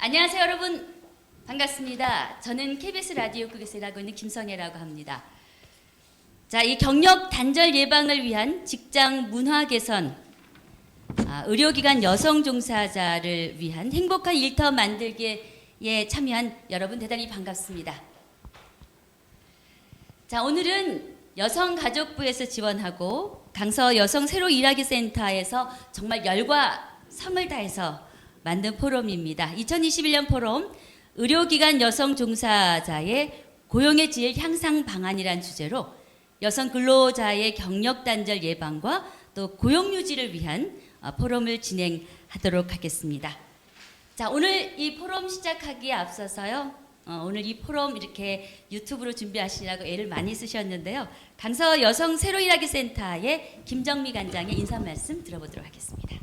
안녕하세요, 여러분. 반갑습니다. 저는 KBS 라디오국에서 일하고 있는 김선혜라고 합니다. 자, 이 경력 단절 예방을 위한 직장 문화 개선, 의료기관 여성 종사자를 위한 행복한 일터 만들기에 참여한 여러분 대단히 반갑습니다. 자, 오늘은 여성가족부에서 지원하고 강서 여성 새로 일하기 센터에서 정말 열과 성을 다해서 만든 포럼입니다. 2021년 포럼 의료기관 여성 종사자의 고용의 질 향상 방안이란 주제로 여성 근로자의 경력 단절 예방과 또 고용 유지를 위한 포럼을 진행하도록 하겠습니다. 자, 오늘 이 포럼 시작하기에 앞서서요. 오늘 이 포럼 이렇게 유튜브로 준비하시려고 애를 많이 쓰셨는데요. 강서 여성 새로 일하기 센터의 김정미 관장의 인사 말씀 들어보도록 하겠습니다.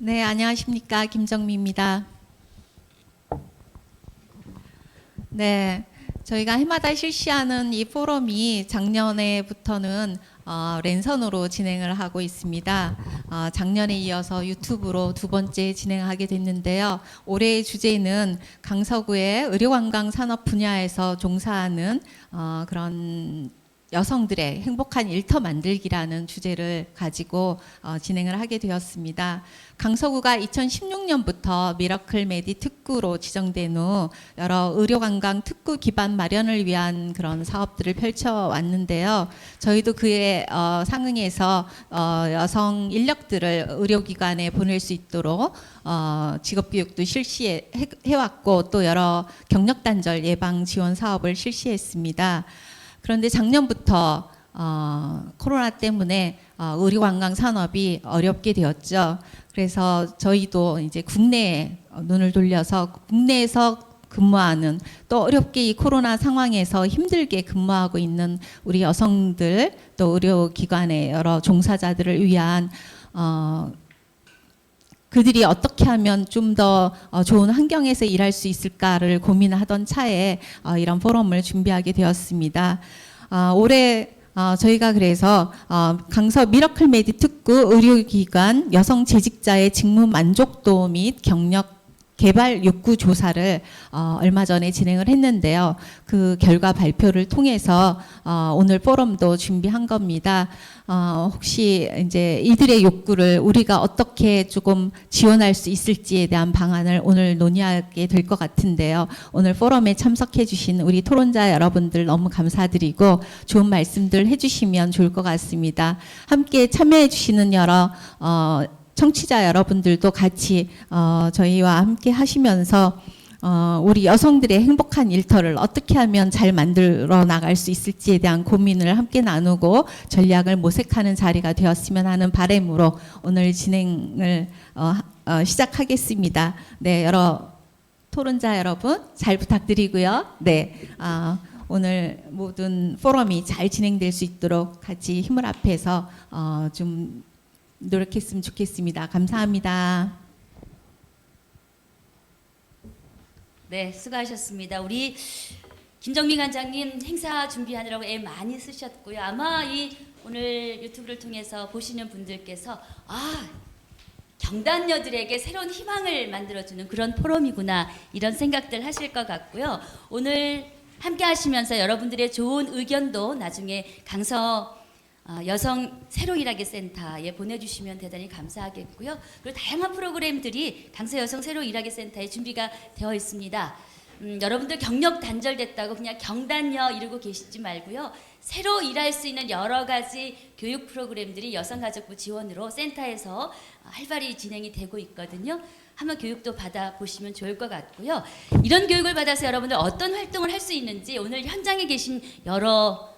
네, 안녕하십니까. 김정미입니다. 네, 저희가 해마다 실시하는 이 포럼이 작년에부터는 랜선으로 진행을 하고 있습니다. 작년에 이어서 유튜브로 두 번째 진행하게 됐는데요. 올해의 주제는 강서구의 의료관광 산업 분야에서 종사하는 그런 여성들의 행복한 일터 만들기라는 주제를 가지고 진행을 하게 되었습니다. 강서구가 2016년부터 미러클 메디 특구로 지정된 후 여러 의료관광 특구 기반 마련을 위한 그런 사업들을 펼쳐왔는데요. 저희도 그에 상응해서 여성 인력들을 의료기관에 보낼 수 있도록 직업교육도 실시해왔고 또 여러 경력단절 예방 지원 사업을 실시했습니다. 그런데 작년부터 코로나 때문에 의료관광 산업이 어렵게 되었죠. 그래서 저희도 이제 국내에 눈을 돌려서 국내에서 근무하는 또 어렵게 이 코로나 상황에서 힘들게 근무하고 있는 우리 여성들 또 의료기관의 여러 종사자들을 위한 그들이 어떻게 하면 좀 더 좋은 환경에서 일할 수 있을까를 고민하던 차에 이런 포럼을 준비하게 되었습니다. 올해 저희가 그래서 강서 미러클 메디 특구 의료기관 여성 재직자의 직무 만족도 및 경력 개발 욕구 조사를 얼마 전에 진행을 했는데요. 그 결과 발표를 통해서 오늘 포럼도 준비한 겁니다. 혹시 이제 이들의 욕구를 우리가 어떻게 조금 지원할 수 있을지에 대한 방안을 오늘 논의하게 될 것 같은데요. 오늘 포럼에 참석해 주신 우리 토론자 여러분들 너무 감사드리고 좋은 말씀들 해주시면 좋을 것 같습니다. 함께 참여해 주시는 여러 청취자 여러분들도 같이 저희와 함께 하시면서 우리 여성들의 행복한 일터를 어떻게 하면 잘 만들어 나갈 수 있을지에 대한 고민을 함께 나누고 전략을 모색하는 자리가 되었으면 하는 바람으로 오늘 진행을 시작하겠습니다. 네, 여러 토론자 여러분 잘 부탁드리고요. 네, 오늘 모든 포럼이 잘 진행될 수 있도록 같이 힘을 합해서 좀 노력했으면 좋겠습니다. 감사합니다. 네, 수고하셨습니다. 우리 김정미 관장님 행사 준비하느라고 애 많이 쓰셨고요. 아마 이 오늘 유튜브를 통해서 보시는 분들께서 경단녀들에게 새로운 희망을 만들어주는 그런 포럼이구나 이런 생각들 하실 것 같고요. 오늘 함께 하시면서 여러분들의 좋은 의견도 나중에 강서 여성 새로 일하기 센터에 보내주시면 대단히 감사하겠고요. 그리고 다양한 프로그램들이 강서 여성 새로 일하기 센터에 준비가 되어 있습니다. 여러분들 경력 단절됐다고 그냥 경단녀 이러고 계시지 말고요. 새로 일할 수 있는 여러 가지 교육 프로그램들이 여성가족부 지원으로 센터에서 활발히 진행이 되고 있거든요. 한번 교육도 받아보시면 좋을 것 같고요. 이런 교육을 받아서 여러분들 어떤 활동을 할 수 있는지 오늘 현장에 계신 여러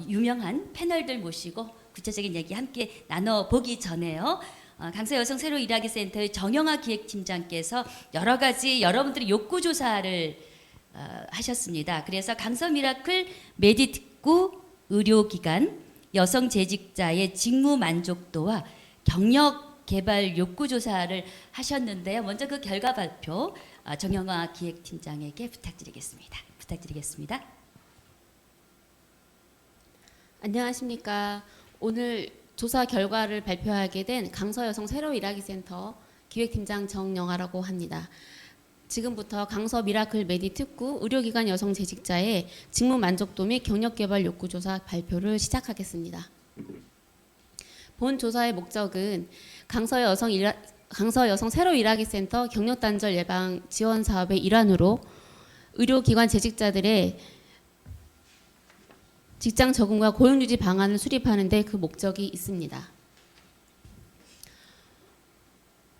유명한 패널들 모시고 구체적인 얘기 함께 나눠보기 전에요. 강서 여성 새로 일하기 센터의 정영아 기획팀장께서 여러 가지 여러분들의 욕구 조사를 하셨습니다. 그래서 강서 미라클 메디 특구 의료기관 여성 재직자의 직무 만족도와 경력 개발 욕구 조사를 하셨는데요. 먼저 그 결과 발표 정영아 기획팀장에게 부탁드리겠습니다. 안녕하십니까. 오늘 조사 결과를 발표하게 된 강서 여성 새로 일하기 센터 기획팀장 정영아라고 합니다. 지금부터 강서 미라클 메디 특구 의료기관 여성 재직자의 직무 만족도 및 경력 개발 욕구 조사 발표를 시작하겠습니다. 본 조사의 목적은 강서 여성 새로 일하기 센터 경력 단절 예방 지원 사업의 일환으로 의료기관 재직자들의 직장 적응과 고용 유지 방안을 수립하는 데 그 목적이 있습니다.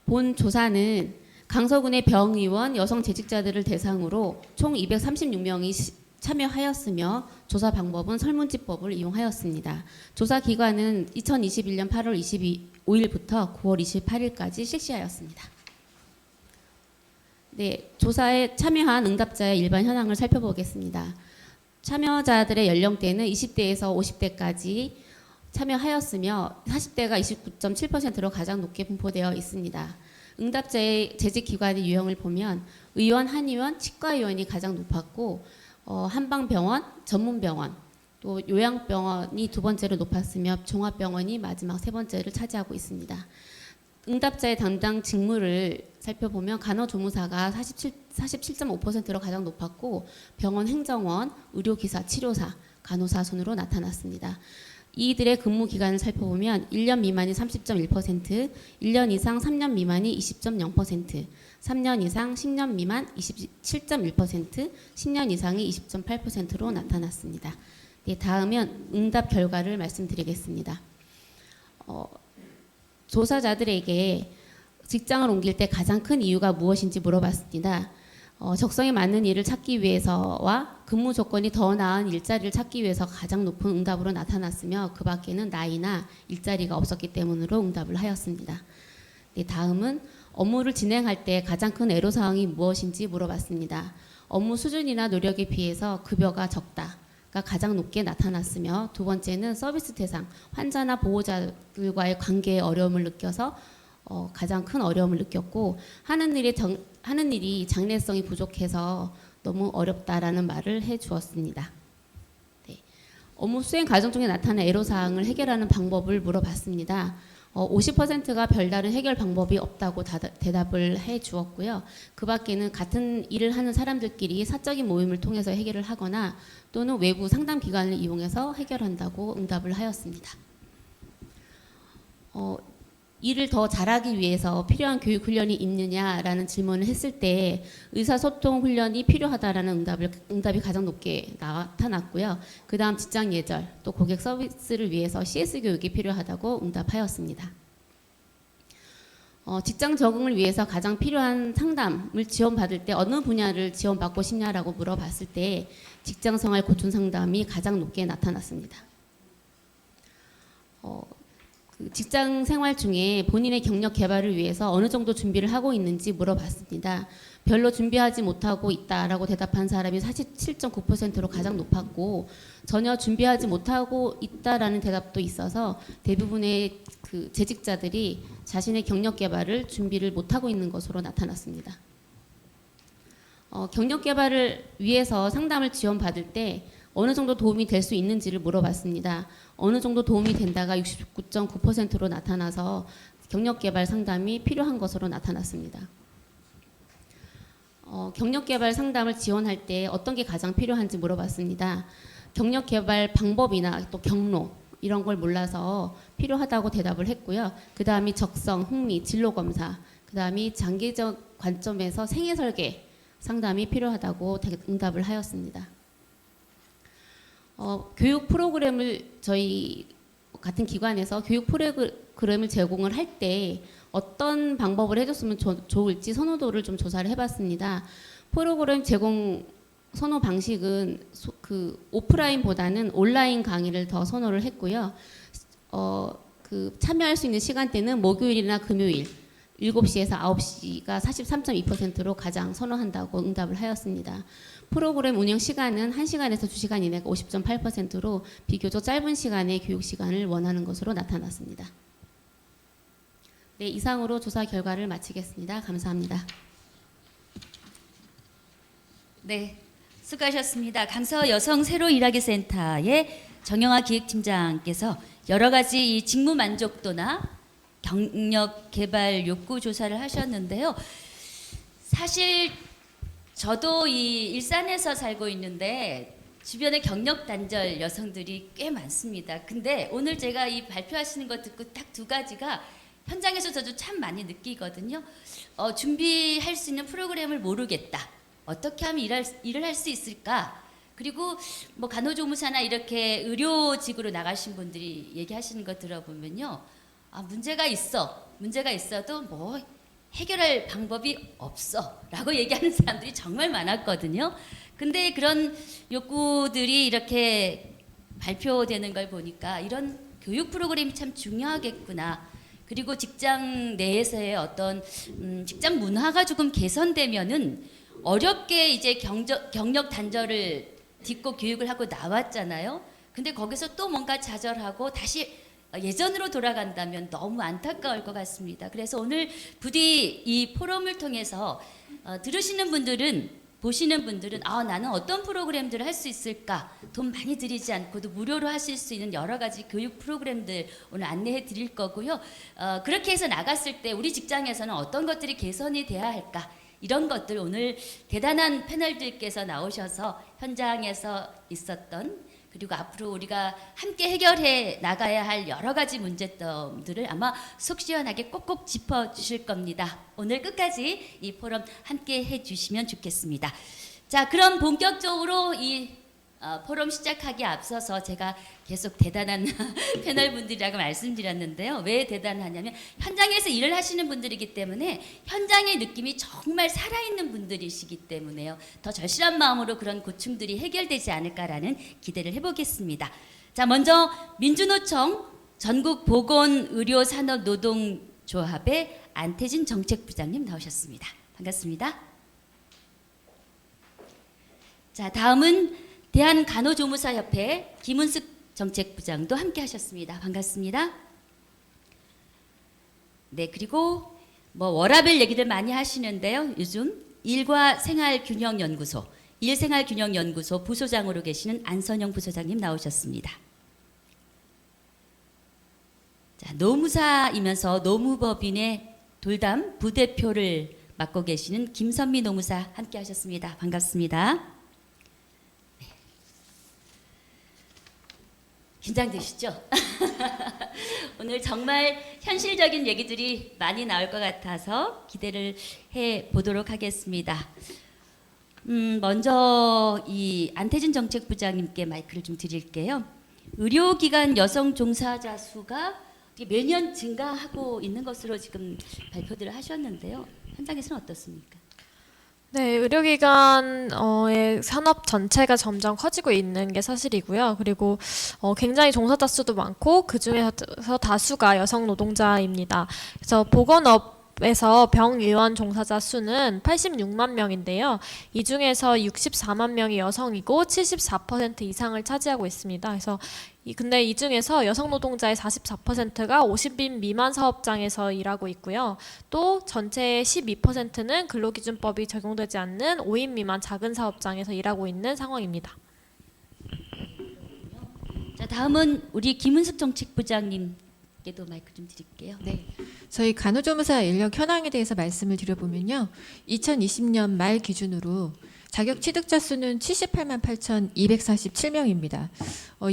본 조사는 강서군의 병의원 여성 재직자들을 대상으로 총 236명이 참여하였으며 조사 방법은 설문지법을 이용하였습니다. 조사 기간은 2021년 8월 25일부터 9월 28일까지 실시하였습니다. 네, 조사에 참여한 응답자의 일반 현황을 살펴보겠습니다. 참여자들의 연령대는 20대에서 50대까지 참여하였으며 40대가 29.7%로 가장 높게 분포되어 있습니다. 응답자의 재직 기관의 유형을 보면 의원, 한의원, 치과의원이 가장 높았고 한방병원, 전문병원, 또 요양병원이 두 번째로 높았으며 종합병원이 마지막 세 번째를 차지하고 있습니다. 응답자의 담당 직무를 살펴보면 간호조무사가 47.5%로 가장 높았고 병원 행정원, 의료기사, 치료사, 간호사 순으로 나타났습니다. 이들의 근무 기간을 살펴보면 1년 미만이 30.1%, 1년 이상 3년 미만이 20.0%, 3년 이상 10년 미만 27.1%, 10년 이상이 20.8%로 나타났습니다. 네, 다음은 응답 결과를 말씀드리겠습니다. 조사자들에게 직장을 옮길 때 가장 큰 이유가 무엇인지 물어봤습니다. 적성에 맞는 일을 찾기 위해서와 근무 조건이 더 나은 일자리를 찾기 위해서 가장 높은 응답으로 나타났으며 그 밖에는 나이나 일자리가 없었기 때문으로 응답을 하였습니다. 네, 다음은 업무를 진행할 때 가장 큰 애로사항이 무엇인지 물어봤습니다. 업무 수준이나 노력에 비해서 급여가 적다가 가장 높게 나타났으며 두 번째는 서비스 대상, 환자나 보호자들과의 관계에 어려움을 느껴서 가장 큰 어려움을 느꼈고 하는 일이 장래성이 부족해서 너무 어렵다라는 말을 해주었습니다. 네. 업무 수행 과정 중에 나타난 애로사항을 해결하는 방법을 물어봤습니다. 50%가 별다른 해결 방법이 없다고 대답을 해주었고요. 그 밖에는 같은 일을 하는 사람들끼리 사적인 모임을 통해서 해결을 하거나 또는 외부 상담 기관을 이용해서 해결한다고 응답을 하였습니다. 일을 더 잘하기 위해서 필요한 교육 훈련이 있느냐라는 질문을 했을 때 의사소통 훈련이 필요하다라는 응답이 가장 높게 나타났고요. 그 다음 직장 예절, 또 고객 서비스를 위해서 CS 교육이 필요하다고 응답하였습니다. 직장 적응을 위해서 가장 필요한 상담을 지원받을 때 어느 분야를 지원받고 싶냐라고 물어봤을 때 직장생활 고충 상담이 가장 높게 나타났습니다. 직장 생활 중에 본인의 경력 개발을 위해서 어느 정도 준비를 하고 있는지 물어봤습니다. 별로 준비하지 못하고 있다라고 대답한 사람이 47.9%로 가장 높았고 전혀 준비하지 못하고 있다라는 대답도 있어서 대부분의 그 재직자들이 자신의 경력 개발을 준비를 못하고 있는 것으로 나타났습니다. 경력 개발을 위해서 상담을 지원받을 때 어느 정도 도움이 될 수 있는지를 물어봤습니다. 어느 정도 도움이 된다가 69.9%로 나타나서 경력개발 상담이 필요한 것으로 나타났습니다. 경력개발 상담을 지원할 때 어떤 게 가장 필요한지 물어봤습니다. 경력개발 방법이나 또 경로 이런 걸 몰라서 필요하다고 대답을 했고요. 그 다음이 적성, 흥미, 진로검사, 그 다음이 장기적 관점에서 생애설계 상담이 필요하다고 응답을 하였습니다. 교육 프로그램을 저희 같은 기관에서 교육 프로그램을 제공을 할 때 어떤 방법을 해줬으면 좋을지 선호도를 좀 조사를 해봤습니다. 프로그램 제공 선호 방식은 오프라인보다는 온라인 강의를 더 선호를 했고요. 참여할 수 있는 시간대는 목요일이나 금요일 7시에서 9시가 43.2%로 가장 선호한다고 응답을 하였습니다. 프로그램 운영 시간은 1시간에서 2시간 이내가 50.8%로 비교적 짧은 시간의 교육 시간을 원하는 것으로 나타났습니다. 네, 이상으로 조사 결과를 마치겠습니다. 감사합니다. 네, 수고하셨습니다. 강서 여성 새로 일하기 센터의 정영아 기획팀장께서 여러 가지 이 직무 만족도나 경력 개발 욕구 조사를 하셨는데요. 사실 저도 이 일산에서 살고 있는데 주변에 경력 단절 여성들이 꽤 많습니다. 근데 오늘 제가 이 발표하시는 거 듣고 딱 두 가지가 현장에서 저도 참 많이 느끼거든요. 준비할 수 있는 프로그램을 모르겠다. 어떻게 하면 일을 할 수 있을까? 그리고 뭐 간호조무사나 이렇게 의료직으로 나가신 분들이 얘기하시는 거 들어보면요. 문제가 있어도 뭐 해결할 방법이 없어 라고 얘기하는 사람들이 정말 많았거든요. 근데 그런 욕구들이 이렇게 발표되는 걸 보니까 이런 교육 프로그램이 참 중요하겠구나. 그리고 직장 내에서의 어떤 직장 문화가 조금 개선되면은 어렵게 이제 경력 단절을 딛고 교육을 하고 나왔잖아요. 근데 거기서 또 뭔가 좌절하고 다시 예전으로 돌아간다면 너무 안타까울 것 같습니다. 그래서 오늘 부디 이 포럼을 통해서 들으시는 분들은, 보시는 분들은 나는 어떤 프로그램들을 할 수 있을까? 돈 많이 들이지 않고도 무료로 하실 수 있는 여러 가지 교육 프로그램들 오늘 안내해 드릴 거고요. 그렇게 해서 나갔을 때 우리 직장에서는 어떤 것들이 개선이 돼야 할까? 이런 것들 오늘 대단한 패널들께서 나오셔서 현장에서 있었던, 그리고 앞으로 우리가 함께 해결해 나가야 할 여러 가지 문제점들을 아마 속 시원하게 꼭꼭 짚어주실 겁니다. 오늘 끝까지 이 포럼 함께 해주시면 좋겠습니다. 자, 그럼 본격적으로 이 포럼 시작하기 앞서서 제가 계속 대단한 패널분들이라고 말씀드렸는데요. 왜 대단하냐면 현장에서 일을 하시는 분들이기 때문에 현장의 느낌이 정말 살아있는 분들이시기 때문에요. 더 절실한 마음으로 그런 고충들이 해결되지 않을까라는 기대를 해보겠습니다. 자, 먼저 민주노총 전국보건의료산업노동조합의 안태진 정책부장님 나오셨습니다. 반갑습니다. 자, 다음은 대한간호조무사협회 김은숙 정책부장도 함께 하셨습니다. 반갑습니다. 네, 그리고 뭐 워라밸 얘기들 많이 하시는데요. 요즘 일생활균형연구소 부소장으로 계시는 안선영 부소장님 나오셨습니다. 자, 노무사이면서 노무법인의 돌담 부대표를 맡고 계시는 김선미 노무사 함께 하셨습니다. 반갑습니다. 긴장되시죠? 오늘 정말 현실적인 얘기들이 많이 나올 것 같아서 기대를 해 보도록 하겠습니다. 먼저 이 안태진 정책부장님께 마이크를 좀 드릴게요. 의료기관 여성 종사자 수가 매년 증가하고 있는 것으로 지금 발표들을 하셨는데요. 현장에서는 어떻습니까? 네, 의료기관의 산업 전체가 점점 커지고 있는 게 사실이고요. 그리고 굉장히 종사자 수도 많고 그 중에서 다수가 여성 노동자입니다. 그래서 보건업에서 병의원 종사자 수는 86만 명인데요. 이 중에서 64만 명이 여성이고 74% 이상을 차지하고 있습니다. 그래서 근데 이 중에서 여성 노동자의 44%가 50인 미만 사업장에서 일하고 있고요. 또 전체의 12%는 근로기준법이 적용되지 않는 5인 미만 작은 사업장에서 일하고 있는 상황입니다. 자, 다음은 우리 김은숙 정책부장님께도 마이크 좀 드릴게요. 네, 저희 간호조무사 인력 현황에 대해서 말씀을 드려보면요. 2020년 말 기준으로 자격 취득자 수는 78만 8,247명입니다.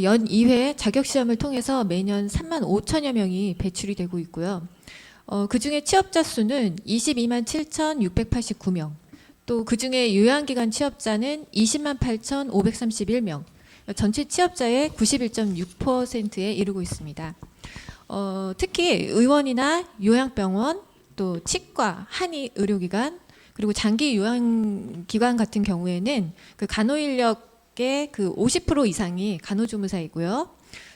연 2회 자격 시험을 통해서 매년 3만 5천여 명이 배출이 되고 있고요. 그중에 취업자 수는 22만 7,689명, 또 그중에 요양기관 취업자는 20만 8,531명, 전체 취업자의 91.6%에 이르고 있습니다. 특히 의원이나 요양병원, 또 치과, 한의 의료기관, 그리고 장기 요양기관 같은 경우에는 그 간호 인력의 그 50% 이상이 간호조무사이고요.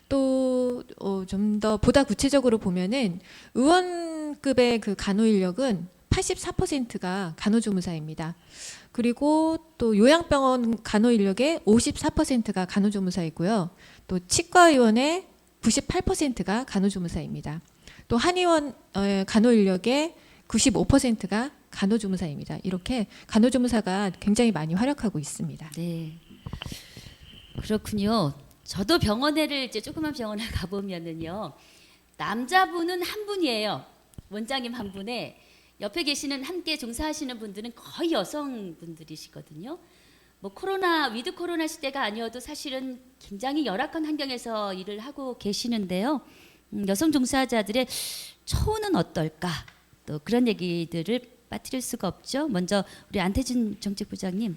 또 좀 더 보다 구체적으로 보면은 의원급의 그 간호 인력은 84%가 간호조무사입니다. 그리고 또 요양병원 간호 인력의 54%가 간호조무사이고요. 또 치과의원의 98%가 간호조무사입니다. 또 한의원 간호 인력의 95%가 간호조무사입니다. 이렇게 간호조무사가 굉장히 많이 활약하고 있습니다. 네, 그렇군요. 저도 병원에를 이제 조그만 병원에 가보면은요, 남자분은 한 분이에요. 원장님 한 분에 옆에 계시는 함께 종사하시는 분들은 거의 여성분들이시거든요. 뭐 코로나 위드 코로나 시대가 아니어도 사실은 굉장히 열악한 환경에서 일을 하고 계시는데요. 여성 종사자들의 처우는 어떨까? 또 그런 얘기들을 빠뜨릴 수가 없죠. 먼저 우리 안태진 정책부장님.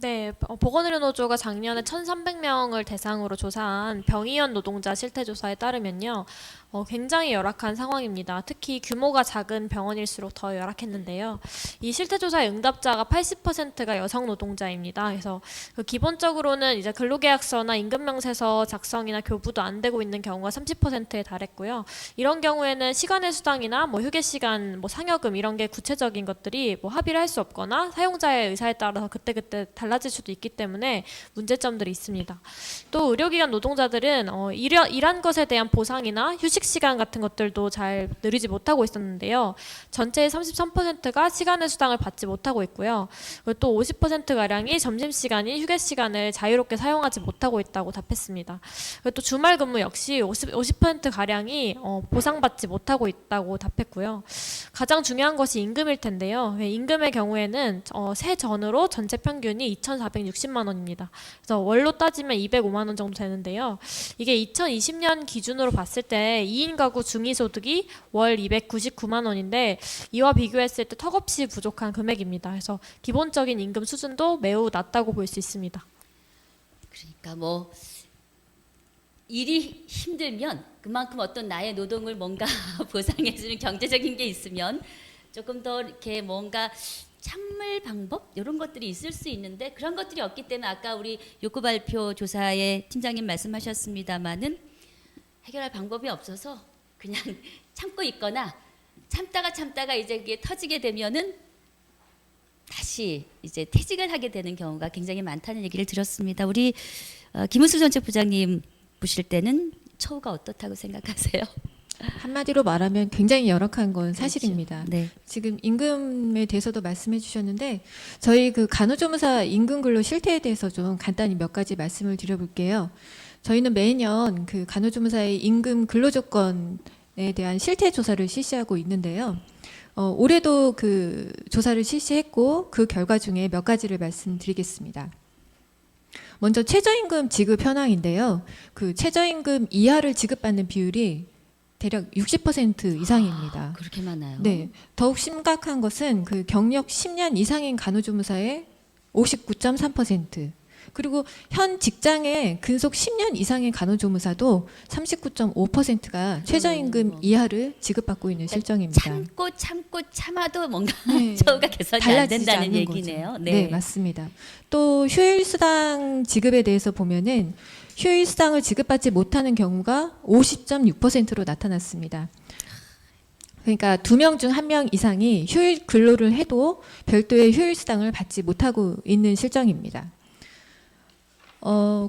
네, 보건의료노조가 작년에 1,300명을 대상으로 조사한 병의원 노동자 실태조사에 따르면요, 굉장히 열악한 상황입니다. 특히 규모가 작은 병원일수록 더 열악했는데요. 이 실태조사의 응답자가 80%가 여성 노동자입니다. 그래서 기본적으로는 이제 근로계약서나 임금명세서 작성이나 교부도 안 되고 있는 경우가 30%에 달했고요. 이런 경우에는 시간의 수당이나 뭐 휴게 시간, 뭐 상여금 이런 게 구체적인 것들이 뭐 합의를 할 수 없거나 사용자의 의사에 따라서 그때그때 달라질 수도 있기 때문에 문제점들이 있습니다. 또 의료기관 노동자들은 일한 것에 대한 보상이나 휴식 시간 같은 것들도 잘 누리지 못하고 있었는데요. 전체의 33%가 시간의 수당을 받지 못하고 있고요. 그리고 또 50%가량이 점심시간인 휴게 시간을 자유롭게 사용하지 못하고 있다고 답했습니다. 그리고 또 주말 근무 역시 50%가량이 보상받지 못하고 있다고 답했고요. 가장 중요한 것이 임금일 텐데요. 임금의 경우에는 세전으로 전체 평균이 2,460만 원입니다. 그래서 월로 따지면 205만 원 정도 되는데요. 이게 2020년 기준으로 봤을 때 2인 가구 중위소득이 월 299만 원인데 이와 비교했을 때 턱없이 부족한 금액입니다. 그래서 기본적인 임금 수준도 매우 낮다고 볼 수 있습니다. 그러니까 뭐 일이 힘들면 그만큼 어떤 나의 노동을 뭔가 보상해주는 경제적인 게 있으면 조금 더 이렇게 뭔가 참을 방법 이런 것들이 있을 수 있는데 그런 것들이 없기 때문에 아까 우리 욕구 발표 조사에 팀장님 말씀하셨습니다마는 해결할 방법이 없어서 그냥 참고 있거나 참다가 이제 그게 터지게 되면은 다시 이제 퇴직을 하게 되는 경우가 굉장히 많다는 얘기를 들었습니다. 우리 김은수 정책부장님 보실 때는 처우가 어떻다고 생각하세요? 한마디로 말하면 굉장히 열악한 건 사실입니다. 네. 지금 임금에 대해서도 말씀해 주셨는데 저희 그 간호조무사 임금 근로 실태에 대해서 좀 간단히 몇 가지 말씀을 드려볼게요. 저희는 매년 그 간호조무사의 임금 근로 조건에 대한 실태 조사를 실시하고 있는데요. 올해도 그 조사를 실시했고 그 결과 중에 몇 가지를 말씀드리겠습니다. 먼저 최저임금 지급 현황인데요. 그 최저임금 이하를 지급받는 비율이 대략 60% 이상입니다. 그렇게 많아요? 네, 더욱 심각한 것은 그 경력 10년 이상인 간호조무사의 59.3%, 그리고 현 직장에 근속 10년 이상의 간호조무사도 39.5%가 최저임금 이하를 지급받고 있는 실정입니다. 참고 참아도 뭔가 네. 처우가 개선이 안 달라지지 된다는 않는 얘기네요. 거죠. 네, 맞습니다. 또 휴일수당 지급에 대해서 보면은 휴일수당을 지급받지 못하는 경우가 50.6%로 나타났습니다. 그러니까 2명 중 1명 이상이 휴일 근로를 해도 별도의 휴일수당을 받지 못하고 있는 실정입니다.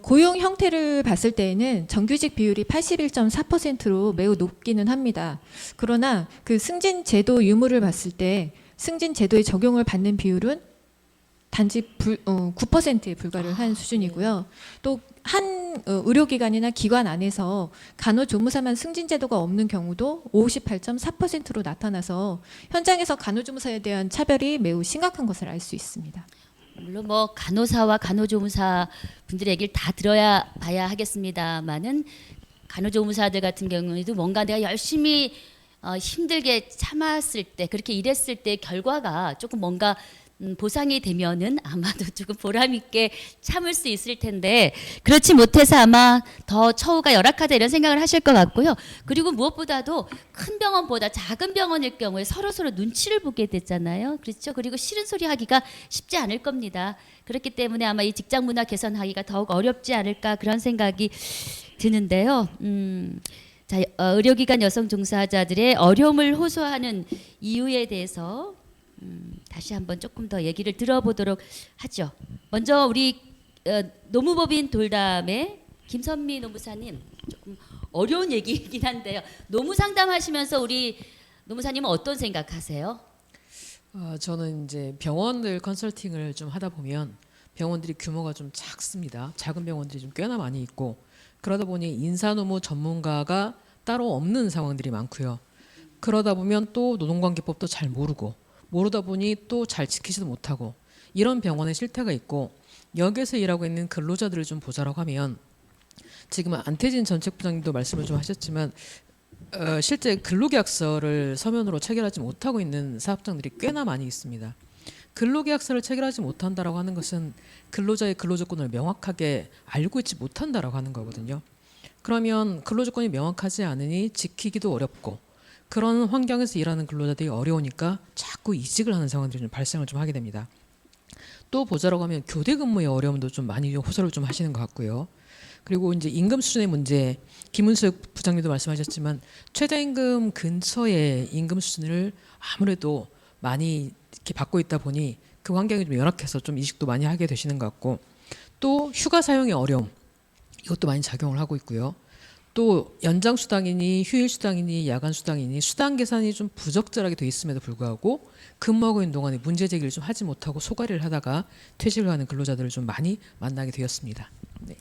고용 형태를 봤을 때에는 정규직 비율이 81.4%로 매우 높기는 합니다. 그러나 그 승진 제도 유무를 봤을 때 승진 제도의 적용을 받는 비율은 단지 9%에 불과를 한 수준이고요. 또 한 의료기관이나 기관 안에서 간호조무사만 승진 제도가 없는 경우도 58.4%로 나타나서 현장에서 간호조무사에 대한 차별이 매우 심각한 것을 알 수 있습니다. 물론 뭐 간호사와 간호조무사 분들의 얘기를 다 들어야 봐야 하겠습니다만은 간호조무사들 같은 경우에도 뭔가 내가 열심히 힘들게 참았을 때 그렇게 일했을 때 결과가 조금 뭔가 보상이 되면은 아마도 조금 보람 있게 참을 수 있을 텐데 그렇지 못해서 아마 더 처우가 열악하다 이런 생각을 하실 것 같고요. 그리고 무엇보다도 큰 병원보다 작은 병원일 경우에 서로 눈치를 보게 됐잖아요. 그렇죠? 그리고 싫은 소리 하기가 쉽지 않을 겁니다. 그렇기 때문에 아마 이 직장 문화 개선하기가 더욱 어렵지 않을까 그런 생각이 드는데요. 자, 의료기관 여성 종사자들의 어려움을 호소하는 이유에 대해서 다시 한번 조금 더 얘기를 들어보도록 하죠. 먼저 우리 노무법인 돌담의 김선미 노무사님, 조금 어려운 얘기이긴 한데요. 노무 상담하시면서 우리 노무사님은 어떤 생각하세요? 저는 이제 병원들 컨설팅을 좀 하다 보면 병원들이 규모가 좀 작습니다. 작은 병원들이 좀 꽤나 많이 있고 그러다 보니 인사노무 전문가가 따로 없는 상황들이 많고요. 그러다 보면 또 노동관계법도 잘 모르다 보니 또 잘 지키지도 못하고 이런 병원의 실태가 있고 여기서 일하고 있는 근로자들을 좀 보자라고 하면 지금 안태진 정책부장님도 말씀을 좀 하셨지만 실제 근로계약서를 서면으로 체결하지 못하고 있는 사업장들이 꽤나 많이 있습니다. 근로계약서를 체결하지 못한다라고 하는 것은 근로자의 근로조건을 명확하게 알고 있지 못한다라고 하는 거거든요. 그러면 근로조건이 명확하지 않으니 지키기도 어렵고 그런 환경에서 일하는 근로자들이 어려우니까 자꾸 이직을 하는 상황들이 좀 발생을 좀 하게 됩니다. 또 보자라고 하면 교대 근무의 어려움도 좀 많이 호소를 좀 하시는 것 같고요. 그리고 이제 임금 수준의 문제, 김은숙 부장님도 말씀하셨지만 최저임금 근처의 임금 수준을 아무래도 많이 이렇게 받고 있다 보니 그 환경이 좀 열악해서 좀 이직도 많이 하게 되시는 것 같고 또 휴가 사용의 어려움 이것도 많이 작용을 하고 있고요. 또 연장 수당이니 휴일 수당이니 야간 수당이니 수당 계산이 좀 부적절하게 돼 있음에도 불구하고 근무하고 있는 동안에 문제 제기를 좀 하지 못하고 소가리를 하다가 퇴직을 하는 근로자들을 좀 많이 만나게 되었습니다. 네.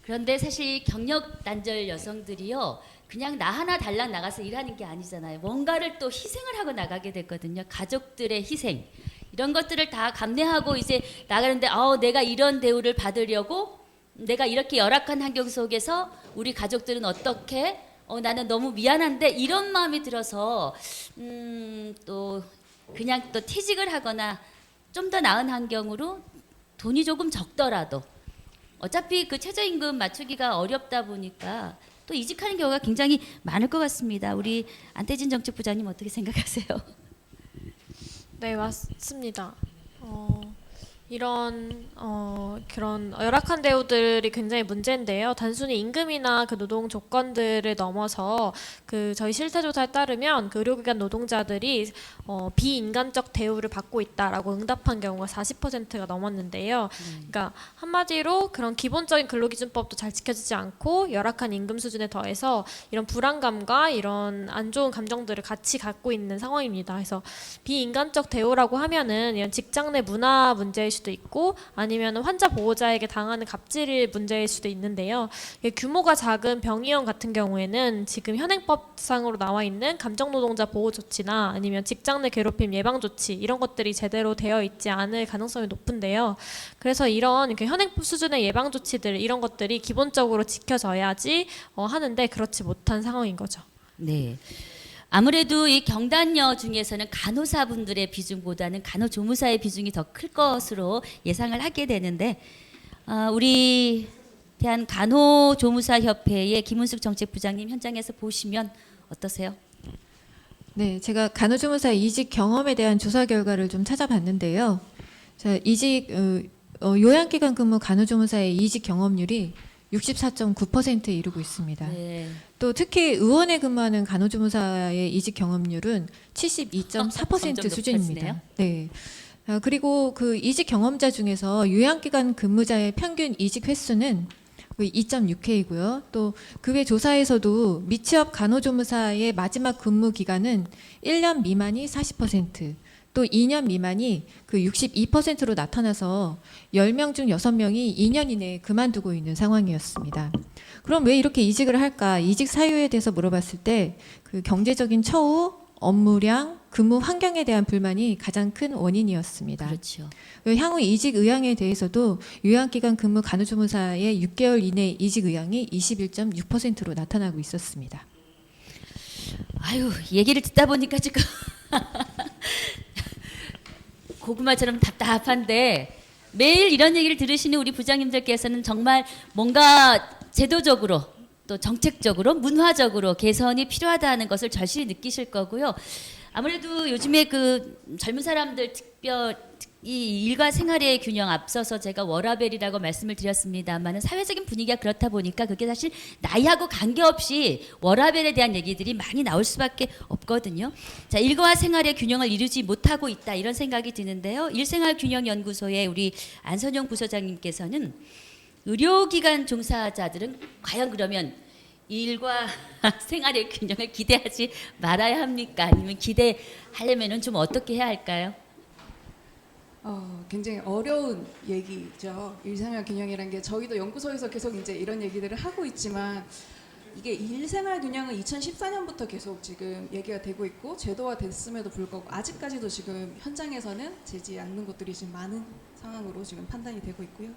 그런데 사실 경력 단절 여성들이요. 그냥 나 하나 달랑 나가서 일하는 게 아니잖아요. 뭔가를 또 희생을 하고 나가게 됐거든요. 가족들의 희생. 이런 것들을 다 감내하고 이제 나가는데 내가 이런 대우를 받으려고 내가 이렇게 열악한 환경 속에서 우리 가족들은 어떻게 나는 너무 미안한데 이런 마음이 들어서 또 그냥 또 퇴직을 하거나 좀 더 나은 환경으로 돈이 조금 적더라도 어차피 그 최저임금 맞추기가 어렵다 보니까 또 이직하는 경우가 굉장히 많을 것 같습니다. 우리 안태진 정책부장님 어떻게 생각하세요? 네, 맞습니다. 이런 그런 열악한 대우들이 굉장히 문제인데요. 단순히 임금이나 그 노동 조건들을 넘어서 그 저희 실태조사에 따르면 그 의료기관 노동자들이 비인간적 대우를 받고 있다라고 응답한 경우가 40%가 넘었는데요. 그러니까 한마디로 그런 기본적인 근로기준법도 잘 지켜지지 않고 열악한 임금 수준에 더해서 이런 불안감과 이런 안 좋은 감정들을 같이 갖고 있는 상황입니다. 그래서 비인간적 대우라고 하면은 이런 직장 내 문화 문제일 수도 있고 아니면 환자 보호자에게 당하는 갑질 문제일 수도 있는데요. 규모가 작은 병의원 같은 경우에는 지금 현행법상으로 나와 있는 감정노동자 보호 조치나 아니면 직장 내 괴롭힘 예방 조치 이런 것들이 제대로 되어 있지 않을 가능성이 높은데요. 그래서 이런 현행법 수준의 예방 조치들 이런 것들이 기본적으로 지켜져야지 하는데 그렇지 못한 상황인 거죠. 네. 아무래도 이 경단녀 중에서는 간호사분들의 비중보다는 간호조무사의 비중이 더 클 것으로 예상을 하게 되는데 우리 대한간호조무사협회의 김은숙 정책부장님 현장에서 보시면 어떠세요? 네, 제가 간호조무사 이직 경험에 대한 조사 결과를 좀 찾아봤는데요. 자, 요양기관 근무 간호조무사의 이직 경험률이 64.9%에 이르고 있습니다. 네. 또 특히 의원에 근무하는 간호조무사의 이직 경험률은 72.4% 점점 수준입니다. 높아지네요. 네. 그리고 그 이직 경험자 중에서 요양기관 근무자의 평균 이직 횟수는 2.6회이고요. 또 그 외 조사에서도 미취업 간호조무사의 마지막 근무 기간은 1년 미만이 40%, 또 2년 미만이 그 62%로 나타나서 10명 중 6명이 2년 이내에 그만두고 있는 상황이었습니다. 그럼 왜 이렇게 이직을 할까? 이직 사유에 대해서 물어봤을 때 그 경제적인 처우, 업무량, 근무 환경에 대한 불만이 가장 큰 원인이었습니다. 그렇죠. 향후 이직 의향에 대해서도 요양기관 근무 간호조무사의 6개월 이내 이직 의향이 21.6%로 나타나고 있었습니다. 아유, 얘기를 듣다 보니까 지금 고구마처럼 답답한데 매일 이런 얘기를 들으시는 우리 부장님들께서는 정말 뭔가 제도적으로 또 정책적으로 문화적으로 개선이 필요하다는 것을 절실히 느끼실 거고요. 아무래도 요즘에 그 젊은 사람들 이 일과 생활의 균형 앞서서 제가 워라밸이라고 말씀을 드렸습니다만 사회적인 분위기가 그렇다 보니까 그게 사실 나이하고 관계없이 워라밸에 대한 얘기들이 많이 나올 수밖에 없거든요. 자, 일과 생활의 균형을 이루지 못하고 있다 이런 생각이 드는데요. 일생활균형연구소의 우리 안선용 부소장님께서는 의료기관 종사자들은 과연 그러면 일과 생활의 균형을 기대하지 말아야 합니까? 아니면 기대하려면 좀 어떻게 해야 할까요? 굉장히 어려운 얘기죠. 일생활 균형이라는 게 저희도 연구소에서 계속 이제 이런 얘기들을 하고 있지만 이게 일생활 균형은 2014년부터 계속 지금 얘기가 되고 있고 제도화 됐음에도 불구하고 아직까지도 지금 현장에서는 되지 않는 것들이 지금 많은 상황으로 지금 판단이 되고 있고요.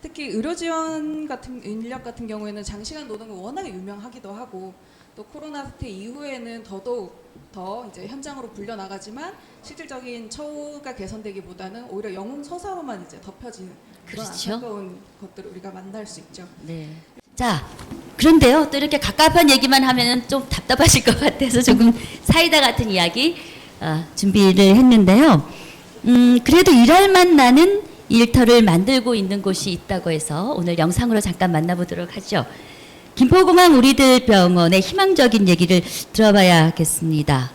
특히 의료 지원 같은 인력 같은 경우에는 장시간 노동이 워낙에 유명하기도 하고 또 코로나 사태 이후에는 더더욱 더 이제 현장으로 불려 나가지만 실질적인 처우가 개선되기보다는 오히려 영웅 서사로만 이제 덮여지는 그런 그렇죠. 안타까운 것들을 우리가 만날 수 있죠. 네. 자, 그런데요, 또 이렇게 갑갑한 얘기만 하면은 좀 답답하실 것 같아서 조금 사이다 같은 이야기 준비를 했는데요. 그래도 일할만 나는 일터를 만들고 있는 곳이 있다고 해서 오늘 영상으로 잠깐 만나보도록 하죠. 김포공항 우리들 병원의 희망적인 얘기를 들어봐야겠습니다.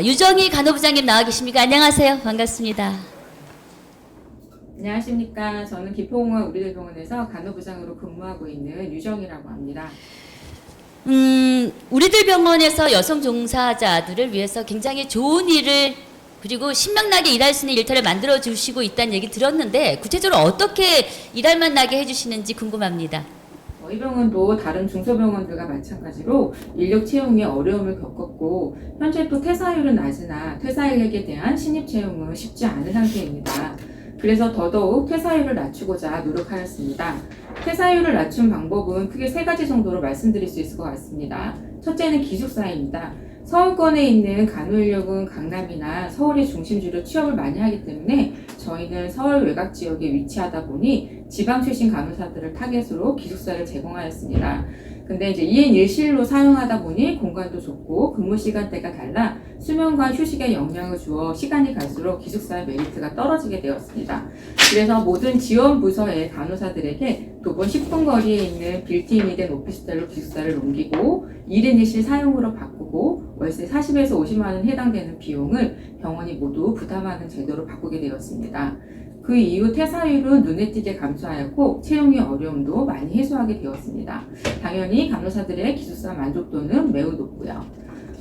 유정희 간호부장님 나와 계십니까? 안녕하세요. 반갑습니다. 안녕하십니까. 저는 김포공항 우리들 병원에서 간호부장으로 근무하고 있는 유정이라고 합니다. 우리들 병원에서 여성 종사자들을 위해서 굉장히 좋은 일을 그리고 신명나게 일할 수 있는 일터를 만들어 주시고 있다는 얘기 들었는데 구체적으로 어떻게 일할만 나게 해주시는지 궁금합니다. 이 병원도 다른 중소병원들과 마찬가지로 인력 채용에 어려움을 겪었고 현재 또 퇴사율은 낮으나 퇴사 인력에 대한 신입 채용은 쉽지 않은 상태입니다. 그래서 더더욱 퇴사율을 낮추고자 노력하였습니다. 퇴사율을 낮춘 방법은 크게 3가지 정도로 말씀드릴 수 있을 것 같습니다. 첫째는 기숙사입니다. 서울권에 있는 간호인력은 강남이나 서울이 중심지로 취업을 많이 하기 때문에 저희는 서울 외곽 지역에 위치하다 보니 지방 출신 간호사들을 타겟으로 기숙사를 제공하였습니다. 근데 이제 2인 1실로 사용하다 보니 공간도 좁고 근무 시간대가 달라 수면과 휴식에 영향을 주어 시간이 갈수록 기숙사의 메리트가 떨어지게 되었습니다. 그래서 모든 지원 부서의 간호사들에게 도보 10분 거리에 있는 빌트인이 된 오피스텔로 기숙사를 옮기고 1인 1실 사용으로 바꾸고 월세 40에서 50만 원 해당되는 비용을 병원이 모두 부담하는 제도로 바꾸게 되었습니다. 그 이후 퇴사율은 눈에 띄게 감소하였고 채용의 어려움도 많이 해소하게 되었습니다. 당연히 간호사들의 기숙사 만족도는 매우 높고요.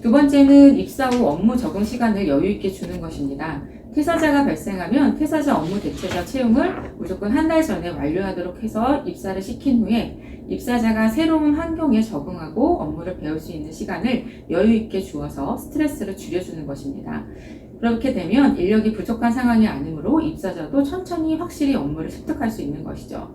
두 번째는 입사 후 업무 적응 시간을 여유 있게 주는 것입니다. 퇴사자가 발생하면 퇴사자 업무 대체자 채용을 무조건 한 달 전에 완료하도록 해서 입사를 시킨 후에 입사자가 새로운 환경에 적응하고 업무를 배울 수 있는 시간을 여유 있게 주어서 스트레스를 줄여주는 것입니다. 그렇게 되면 인력이 부족한 상황이 아니므로 입사자도 천천히 확실히 업무를 습득할 수 있는 것이죠.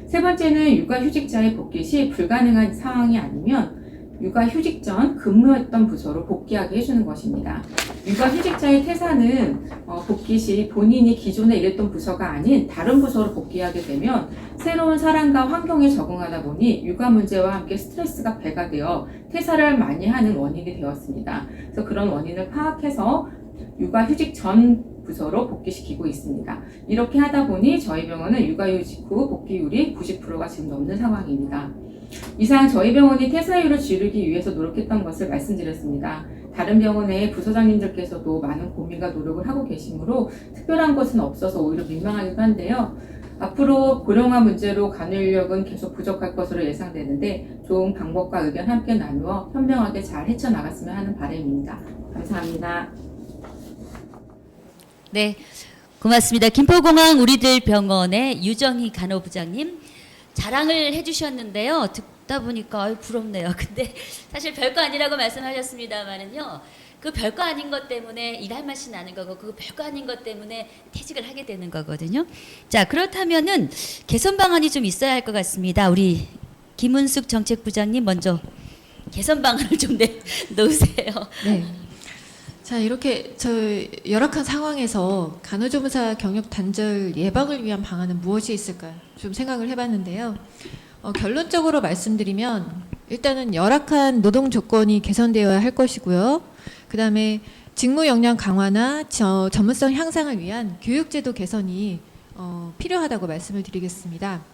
세 번째는 육아휴직자의 복귀 시 불가능한 상황이 아니면 육아휴직 전 근무했던 부서로 복귀하게 해주는 것입니다. 육아휴직자의 퇴사는 복귀 시 본인이 기존에 일했던 부서가 아닌 다른 부서로 복귀하게 되면 새로운 사람과 환경에 적응하다 보니 육아 문제와 함께 스트레스가 배가 되어 퇴사를 많이 하는 원인이 되었습니다. 그래서 그런 원인을 파악해서 육아휴직 전 부서로 복귀시키고 있습니다. 이렇게 하다 보니 저희 병원은 육아휴직 후 복귀율이 90%가 지금 넘는 상황입니다. 이상 저희 병원이 퇴사율을 줄이기 위해서 노력했던 것을 말씀드렸습니다. 다른 병원의 부서장님들께서도 많은 고민과 노력을 하고 계시므로 특별한 것은 없어서 오히려 민망하기도 한데요. 앞으로 고령화 문제로 간호인력은 계속 부족할 것으로 예상되는데 좋은 방법과 의견 함께 나누어 현명하게 잘 헤쳐나갔으면 하는 바람입니다. 감사합니다. 네, 고맙습니다. 김포공항 우리들 병원의 유정희 간호부장님 자랑을 해주셨는데요. 듣다 보니까 부럽네요. 근데 사실 별거 아니라고 말씀하셨습니다만은요. 그 별거 아닌 것 때문에 일할 맛이 나는 거고 그 별거 아닌 것 때문에 퇴직을 하게 되는 거거든요. 자, 그렇다면은 개선 방안이 좀 있어야 할 것 같습니다. 우리 김은숙 정책부장님 먼저 개선 방안을 좀 내놓으세요. 네. 자, 이렇게 열악한 상황에서 간호조무사 경력 단절 예방을 위한 방안은 무엇이 있을까 좀 생각을 해봤는데요. 결론적으로 말씀드리면 일단은 열악한 노동 조건이 개선되어야 할 것이고요. 그 다음에 직무 역량 강화나 전문성 향상을 위한 교육제도 개선이 필요하다고 말씀을 드리겠습니다.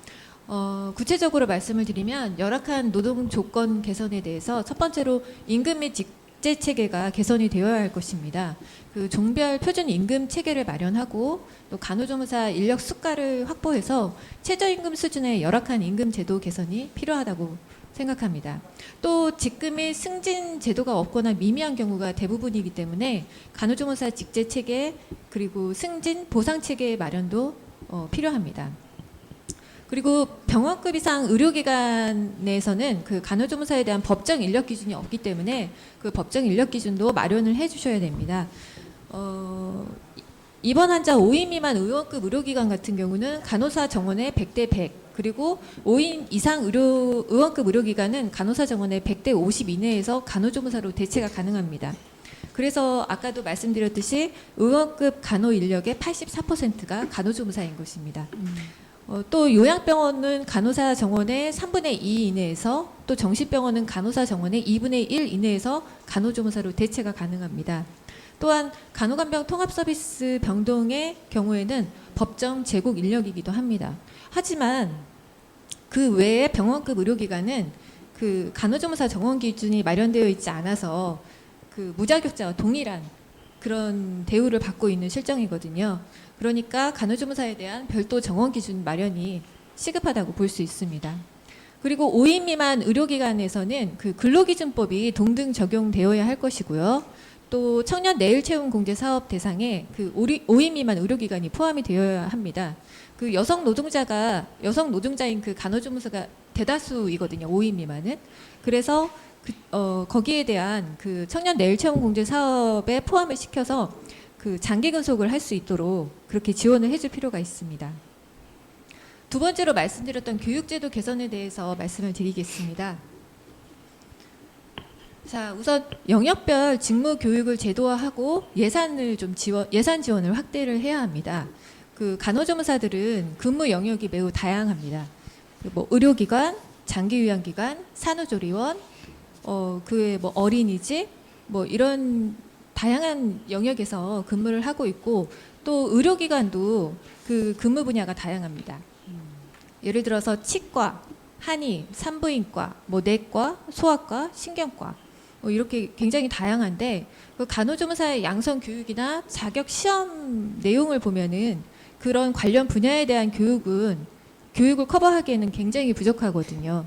구체적으로 말씀을 드리면 열악한 노동 조건 개선에 대해서 첫 번째로 임금 및 직제 체계가 개선이 되어야 할 것입니다. 그 종별 표준 임금 체계를 마련하고 또 간호조무사 인력 수가를 확보해서 최저임금 수준의 열악한 임금 제도 개선이 필요하다고 생각합니다. 또 직급의 승진 제도가 없거나 미미한 경우가 대부분이기 때문에 간호조무사 직제 체계 그리고 승진 보상 체계 마련도 필요합니다. 그리고 병원급 이상 의료기관에서는 그 간호조무사에 대한 법정 인력 기준이 없기 때문에 그 법정 인력 기준도 마련을 해주셔야 됩니다. 입원 환자 5인 미만 의원급 의료기관 같은 경우는 간호사 정원의 100대 100, 그리고 5인 이상 의원급 의료기관은 간호사 정원의 100대 50 이내에서 간호조무사로 대체가 가능합니다. 그래서 아까도 말씀드렸듯이 의원급 간호 인력의 84%가 간호조무사인 것입니다. 또 요양병원은 간호사 정원의 3분의 2 이내에서, 또 정신병원은 간호사 정원의 2분의 1 이내에서 간호조무사로 대체가 가능합니다. 또한 간호간병 통합서비스 병동의 경우에는 법정 제국 인력이기도 합니다. 하지만 그 외에 병원급 의료기관은 그 간호조무사 정원 기준이 마련되어 있지 않아서 그 무자격자와 동일한 그런 대우를 받고 있는 실정이거든요. 그러니까 간호조무사에 대한 별도 정원 기준 마련이 시급하다고 볼 수 있습니다. 그리고 5인 미만 의료기관에서는 그 근로기준법이 동등 적용되어야 할 것이고요. 또 청년 내일 채용 공제 사업 대상에 그 5인 미만 의료기관이 포함이 되어야 합니다. 그 여성 노동자인 그 간호조무사가 대다수이거든요. 5인 미만은. 그래서 거기에 대한 그 청년 내일 채용 공제 사업에 포함을 시켜서 그 장기 근속을 할 수 있도록 그렇게 지원을 해줄 필요가 있습니다. 두 번째로 말씀드렸던 교육제도 개선에 대해서 말씀을 드리겠습니다. 자, 우선 영역별 직무 교육을 제도화하고 예산 지원을 확대를 해야 합니다. 그 간호조무사들은 근무 영역이 매우 다양합니다. 뭐 의료기관, 장기요양기관, 산후조리원, 그외 뭐 어린이집, 뭐 이런 다양한 영역에서 근무를 하고 있고, 또 의료기관도 그 근무 분야가 다양합니다. 예를 들어서 치과, 한의, 산부인과, 뭐 내과, 소아과, 신경과 이렇게 굉장히 다양한데, 그 간호조무사의 양성 교육이나 자격 시험 내용을 보면은 그런 관련 분야에 대한 교육을 커버하기에는 굉장히 부족하거든요.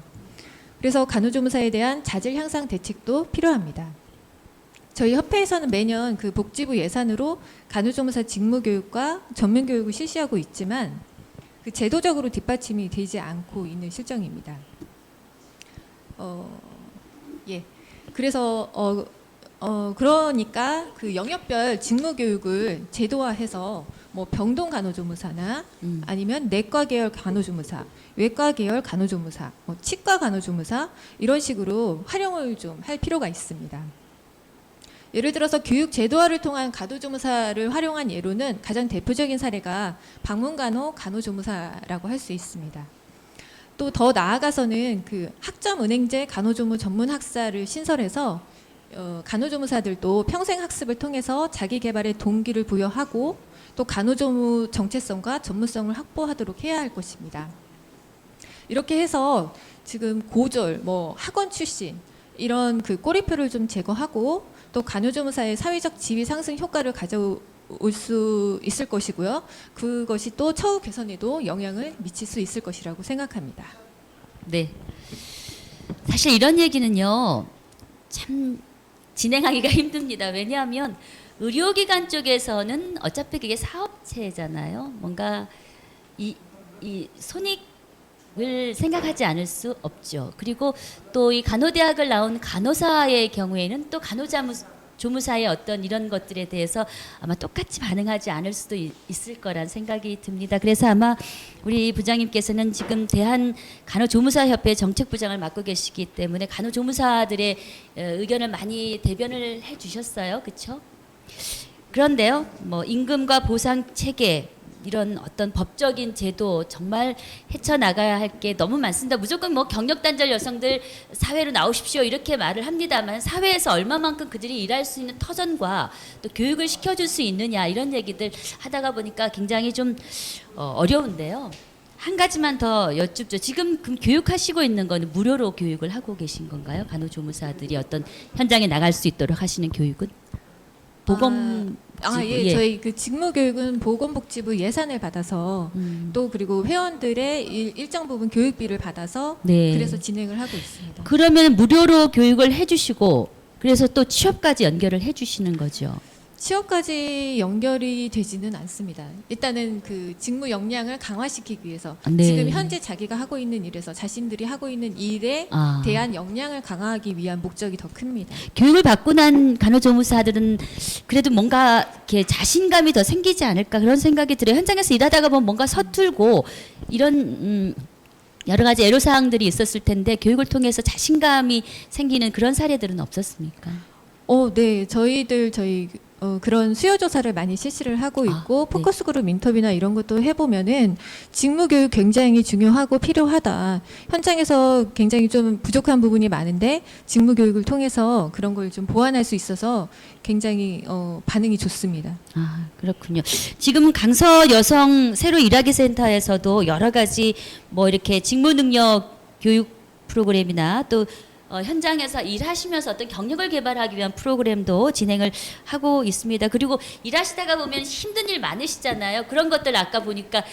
그래서 간호조무사에 대한 자질 향상 대책도 필요합니다. 저희 협회에서는 매년 그 복지부 예산으로 간호조무사 직무교육과 전문교육을 실시하고 있지만 그 제도적으로 뒷받침이 되지 않고 있는 실정입니다. 그래서 그러니까 그 영역별 직무교육을 제도화해서 뭐 병동 간호조무사나 아니면 내과 계열 간호조무사, 외과 계열 간호조무사, 뭐 치과 간호조무사 이런 식으로 활용을 좀 할 필요가 있습니다. 예를 들어서 교육 제도화를 통한 간호조무사를 활용한 예로는 가장 대표적인 사례가 방문간호 간호조무사라고 할 수 있습니다. 또 더 나아가서는 그 학점은행제 간호조무 전문 학사를 신설해서 간호조무사들도 평생 학습을 통해서 자기 개발의 동기를 부여하고 또 간호조무 정체성과 전문성을 확보하도록 해야 할 것입니다. 이렇게 해서 지금 고졸, 뭐 학원 출신 이런 그 꼬리표를 좀 제거하고 또 간호조무사의 사회적 지위 상승 효과를 가져올 수 있을 것이고요. 그것이 또 처우 개선에도 영향을 미칠 수 있을 것이라고 생각합니다. 네. 사실 이런 얘기는요, 참 진행하기가 힘듭니다. 왜냐하면 의료기관 쪽에서는 어차피 그게 사업체잖아요. 뭔가 이 손익을 생각하지 않을 수 없죠. 그리고 또 이 간호대학을 나온 간호사의 경우에는 또 간호조무사의 어떤 이런 것들에 대해서 아마 똑같이 반응하지 않을 수도 있을 거란 생각이 듭니다. 그래서 아마 우리 부장님께서는 지금 대한간호조무사협회 정책부장을 맡고 계시기 때문에 간호조무사들의 의견을 많이 대변을 해주셨어요. 그렇죠? 그런데요, 뭐 임금과 보상 체계 이런 어떤 법적인 제도 정말 헤쳐나가야 할 게 너무 많습니다. 무조건 뭐 경력단절 여성들 사회로 나오십시오 이렇게 말을 합니다만 사회에서 얼마만큼 그들이 일할 수 있는 터전과 또 교육을 시켜줄 수 있느냐 이런 얘기들 하다가 보니까 굉장히 좀 어려운데요. 한 가지만 더 여쭙죠. 지금 교육하시고 있는 거는 무료로 교육을 하고 계신 건가요? 간호조무사들이 어떤 현장에 나갈 수 있도록 하시는 교육은? 보건 예, 저희 그 직무교육은 보건복지부 예산을 받아서 또 그리고 회원들의 일정 부분 교육비를 받아서 네. 그래서 진행을 하고 있습니다. 그러면 무료로 교육을 해주시고 그래서 또 취업까지 연결을 해주시는 거죠. 취업까지 연결이 되지는 않습니다. 일단은 그 직무 역량을 강화시키기 위해서 네. 지금 현재 자기가 하고 있는 일에서 자신들이 하고 있는 일에 대한 역량을 강화하기 위한 목적이 더 큽니다. 교육을 받고 난 간호조무사들은 그래도 뭔가 이렇게 자신감이 더 생기지 않을까 그런 생각이 들어요. 현장에서 일하다가 보면 뭔가 서툴고 이런 여러 가지 애로사항들이 있었을 텐데 교육을 통해서 자신감이 생기는 그런 사례들은 없었습니까? 네, 저희 그런 수요 조사를 많이 실시를 하고 있고 네. 포커스 그룹 인터뷰나 이런 것도 해보면은 직무 교육 굉장히 중요하고 필요하다. 현장에서 굉장히 좀 부족한 부분이 많은데 직무 교육을 통해서 그런 걸 좀 보완할 수 있어서 굉장히 반응이 좋습니다. 아, 그렇군요. 지금 강서 여성 새로 일하기 센터에서도 여러 가지 뭐 이렇게 직무 능력 교육 프로그램이나 또 현장에서 일하시면서 어떤 경력을 개발하기 위한 프로그램도 진행을 하고 있습니다. 그리고 일하시다가 보면 힘든 일 많으시잖아요. 그런 것들 아까 보니까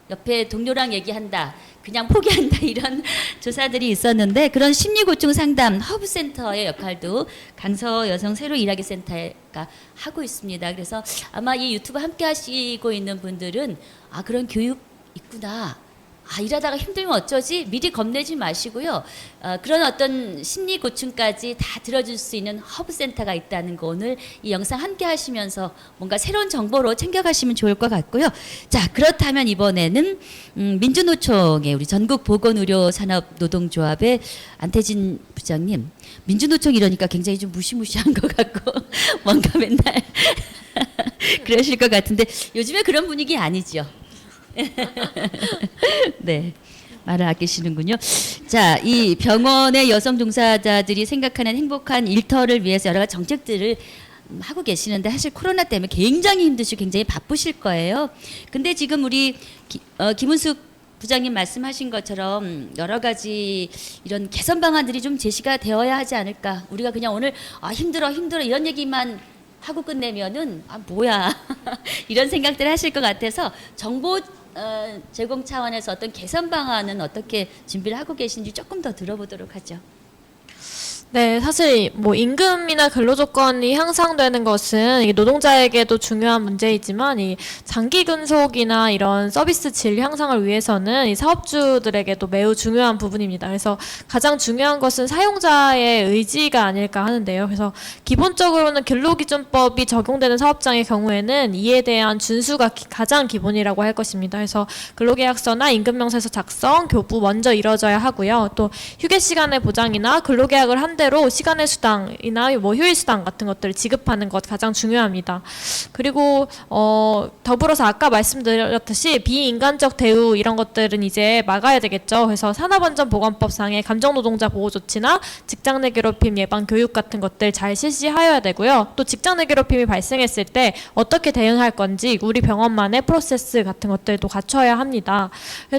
옆에 동료랑 얘기한다, 그냥 포기한다 이런 조사들이 있었는데 그런 심리고충 상담 허브센터의 역할도 강서 여성 새로 일하기 센터가 하고 있습니다. 그래서 아마 이 유튜브 함께 하시고 있는 분들은 아 그런 교육 있구나. 일하다가 힘들면 어쩌지? 미리 겁내지 마시고요. 그런 어떤 심리 고충까지 다 들어줄 수 있는 허브센터가 있다는 거 오늘 이 영상 함께 하시면서 뭔가 새로운 정보로 챙겨가시면 좋을 것 같고요. 자, 그렇다면 이번에는 민주노총의 우리 전국보건의료산업노동조합의 안태진 부장님, 민주노총 이러니까 굉장히 좀 무시무시한 것 같고 뭔가 맨날 그러실 것 같은데 요즘에 그런 분위기 아니죠? 네, 말을 아끼시는군요. 자, 이 병원의 여성 종사자들이 생각하는 행복한 일터를 위해서 여러 가지 정책들을 하고 계시는데 사실 코로나 때문에 굉장히 힘드시고 굉장히 바쁘실 거예요. 근데 지금 우리 김은숙 부장님 말씀하신 것처럼 여러 가지 이런 개선 방안들이 좀 제시가 되어야 하지 않을까. 우리가 그냥 오늘 힘들어 이런 얘기만 하고 끝내면은 뭐야 이런 생각들 하실 것 같아서 정보 제공 차원에서 어떤 개선 방안은 어떻게 준비를 하고 계신지 조금 더 들어보도록 하죠. 네, 사실 뭐 임금이나 근로 조건이 향상되는 것은 이게 노동자에게도 중요한 문제이지만 이 장기 근속이나 이런 서비스 질 향상을 위해서는 이 사업주들에게도 매우 중요한 부분입니다. 그래서 가장 중요한 것은 사용자의 의지가 아닐까 하는데요. 그래서 기본적으로는 근로기준법이 적용되는 사업장의 경우에는 이에 대한 준수가 가장 기본이라고 할 것입니다. 그래서 근로계약서나 임금명세서 작성, 교부 먼저 이뤄져야 하고요. 또 휴게 시간의 보장이나 근로계약을 한 대로 시간의 수당이나 뭐 휴일 수당 같은 것들을 지급하는 것 가장 중요합니다. 그리고 더불어서 아까 말씀드렸듯이 비인간적 대우 이런 것들은 이제 막아야 되겠죠. 그래서 산업안전보건법상의 감정노동자 보호 조치나 직장 내 괴롭힘 예방 교육 같은 것들 잘 실시하여야 되고요. 또 직장 내 괴롭힘이 발생했을 때 어떻게 대응할 건지 우리 병원만의 프로세스 같은 것들도 갖춰야 합니다.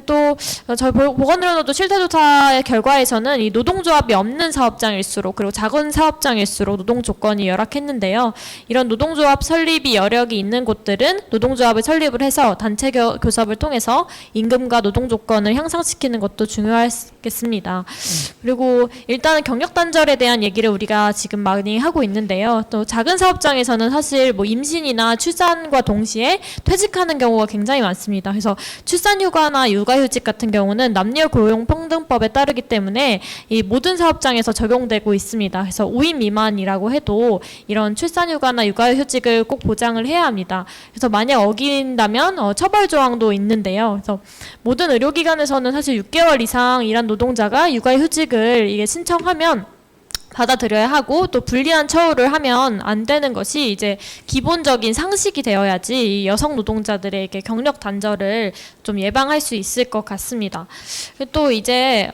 또 저희 보건의료노조 실태조사의 결과에서는 이 노동조합이 없는 사업장일수록 그리고 작은 사업장일수록 노동 조건이 열악했는데요. 이런 노동조합 설립이 여력이 있는 곳들은 노동조합을 설립을 해서 단체 교섭을 통해서 임금과 노동 조건을 향상시키는 것도 중요하겠습니다. 그리고 일단은 경력 단절에 대한 얘기를 우리가 지금 많이 하고 있는데요. 또 작은 사업장에서는 사실 뭐 임신이나 출산과 동시에 퇴직하는 경우가 굉장히 많습니다. 그래서 출산휴가나 육아휴직 같은 경우는 남녀고용평등법에 따르기 때문에 이 모든 사업장에서 적용되고 있습니다. 그래서 5인 미만이라고 해도 이런 출산휴가나 육아휴직을 꼭 보장을 해야 합니다. 그래서 만약 어긴다면 처벌 조항도 있는데요. 그래서 모든 의료기관에서는 사실 6개월 이상 일한 노동자가 육아휴직을 이게 신청하면 받아들여야 하고 또 불리한 처우를 하면 안 되는 것이 이제 기본적인 상식이 되어야지 여성 노동자들에게 경력 단절을 좀 예방할 수 있을 것 같습니다. 또 이제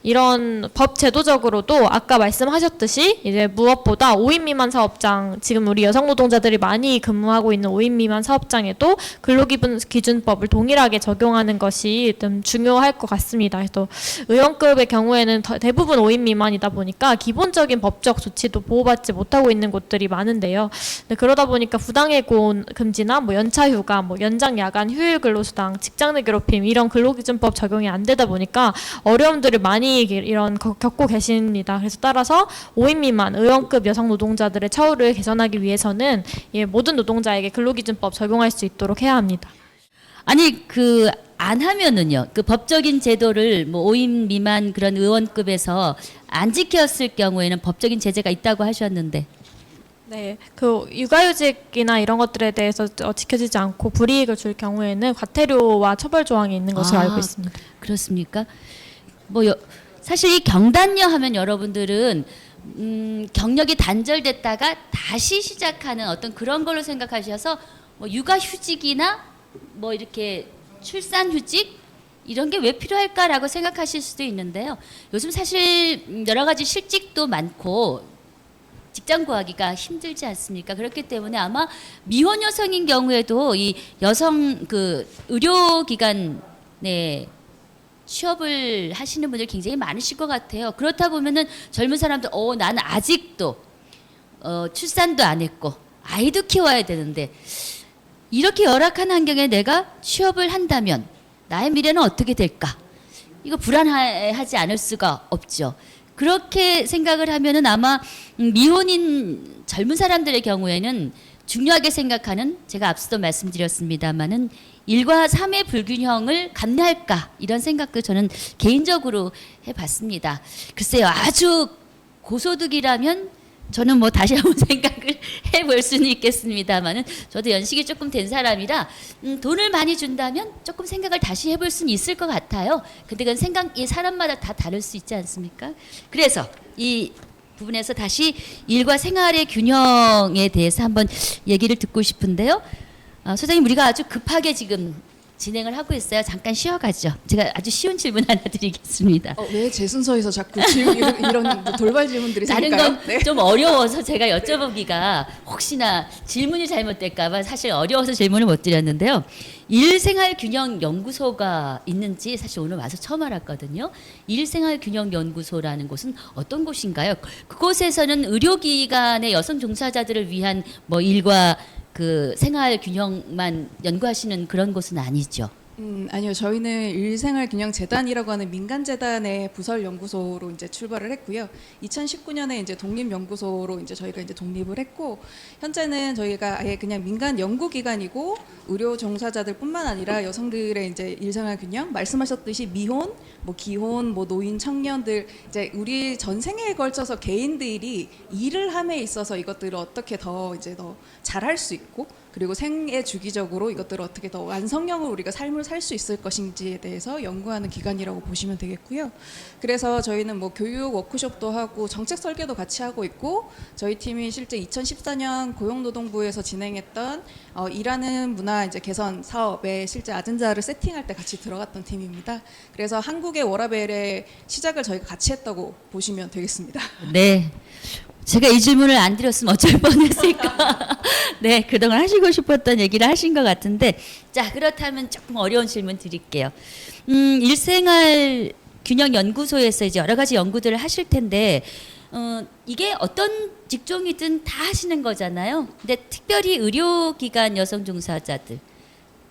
이런 법 제도적으로도 아까 말씀하셨듯이 이제 무엇보다 5인 미만 사업장, 지금 우리 여성 노동자들이 많이 근무하고 있는 5인 미만 사업장에도 근로기준법을 동일하게 적용하는 것이 좀 중요할 것 같습니다. 또 의원급의 경우에는 대부분 5인 미만이다 보니까 보니까 기본적인 법적 조치도 보호받지 못하고 있는 곳들이 많은데요. 네, 그러다 보니까 부당해고 금지나 뭐 연차휴가, 뭐 연장 야간 휴일 근로수당, 직장 내 괴롭힘 이런 근로기준법 적용이 안 되다 보니까 어려움들을 많이 겪고 계십니다. 그래서 따라서 5인 미만 의원급 여성 노동자들의 처우를 개선하기 위해서는 모든 노동자에게 근로기준법 적용할 수 있도록 해야 합니다. 아니 안 하면은요. 그 법적인 제도를 뭐 5인 미만 그런 의원급에서 안 지켰을 경우에는 법적인 제재가 있다고 하셨는데. 네, 그 육아휴직이나 이런 것들에 대해서 지켜지지 않고 불이익을 줄 경우에는 과태료와 처벌 조항이 있는 것으로 알고 있습니다. 그렇습니까? 뭐 사실 이 경단녀 하면 여러분들은 경력이 단절됐다가 다시 시작하는 어떤 그런 걸로 생각하셔서 뭐 육아휴직이나 뭐 이렇게 출산휴직 이런 게 왜 필요할까라고 생각하실 수도 있는데요. 요즘 사실 여러 가지 실직도 많고 직장 구하기가 힘들지 않습니까? 그렇기 때문에 아마 미혼 여성인 경우에도 이 여성 그 의료기관에 취업을 하시는 분들 굉장히 많으실 것 같아요. 그렇다 보면은 젊은 사람들 나는 아직도 출산도 안 했고 아이도 키워야 되는데 이렇게 열악한 환경에 내가 취업을 한다면 나의 미래는 어떻게 될까? 이거 불안하지 않을 수가 없죠. 그렇게 생각을 하면은 아마 미혼인 젊은 사람들의 경우에는 중요하게 생각하는 제가 앞서도 말씀드렸습니다마는 일과 삶의 불균형을 감내할까 이런 생각도 저는 개인적으로 해봤습니다. 글쎄요, 아주 고소득이라면 저는 뭐 다시 한번 생각을 해볼 수는 있겠습니다만은 저도 연식이 조금 된 사람이라 돈을 많이 준다면 조금 생각을 다시 해볼 수는 있을 것 같아요. 근데 그건 생각이 사람마다 다 다를 수 있지 않습니까? 그래서 이 부분에서 다시 일과 생활의 균형에 대해서 한번 얘기를 듣고 싶은데요. 소장님, 우리가 아주 급하게 지금 진행을 하고 있어요. 잠깐 쉬어가죠. 제가 아주 쉬운 질문 하나 드리겠습니다. 왜 제 순서에서 자꾸 이런 돌발 질문들이 다른 생길까요? 건 좀 어려워서 제가 여쭤보기가 혹시나 질문이 잘못될까봐 사실 어려워서 질문을 못 드렸는데요. 일생활균형연구소가 있는지 사실 오늘 와서 처음 알았거든요. 일생활균형연구소라는 곳은 어떤 곳인가요? 그곳에서는 의료기관의 여성 종사자들을 위한 뭐 일과 그 생활균형만 연구하시는 그런 곳은 아니죠. 아니요. 저희는 일생활균형재단이라고 하는 민간재단의 부설 연구소로 이제 출발을 했고요. 2019년에 이제 독립연구소로 이제 저희가 이제 독립을 했고, 현재는 저희가 아예 그냥 민간 연구기관이고 의료 종사자들뿐만 아니라 여성들의 이제 일생활균형, 말씀하셨듯이 미혼, 뭐 기혼, 뭐 노인, 청년들 이제 우리 전 생애에 걸쳐서 개인들이 일을 함에 있어서 이것들을 어떻게 더 이제 더 잘할 수 있고, 그리고 생애 주기적으로 이것들을 어떻게 더 완성형으로 우리가 삶을 살 수 있을 것인지에 대해서 연구하는 기관이라고 보시면 되겠고요. 그래서 저희는 뭐 교육 워크숍도 하고 정책 설계도 같이 하고 있고, 저희 팀이 실제 2014년 고용노동부에서 진행했던 일하는 문화 이제 개선 사업에 실제 아젠다를 세팅할 때 같이 들어갔던 팀입니다. 그래서 한국의 워라벨의 시작을 저희가 같이 했다고 보시면 되겠습니다. 네. 제가 이 질문을 안 드렸으면 어쩔 뻔했을까. 네, 그동안 하시고 싶었던 얘기를 하신 것 같은데, 자, 그렇다면 조금 어려운 질문 드릴게요. 일생활균형연구소에서 이제 여러 가지 연구들을 하실 텐데, 이게 어떤 직종이든 다 하시는 거잖아요. 근데 특별히 의료기관 여성 종사자들,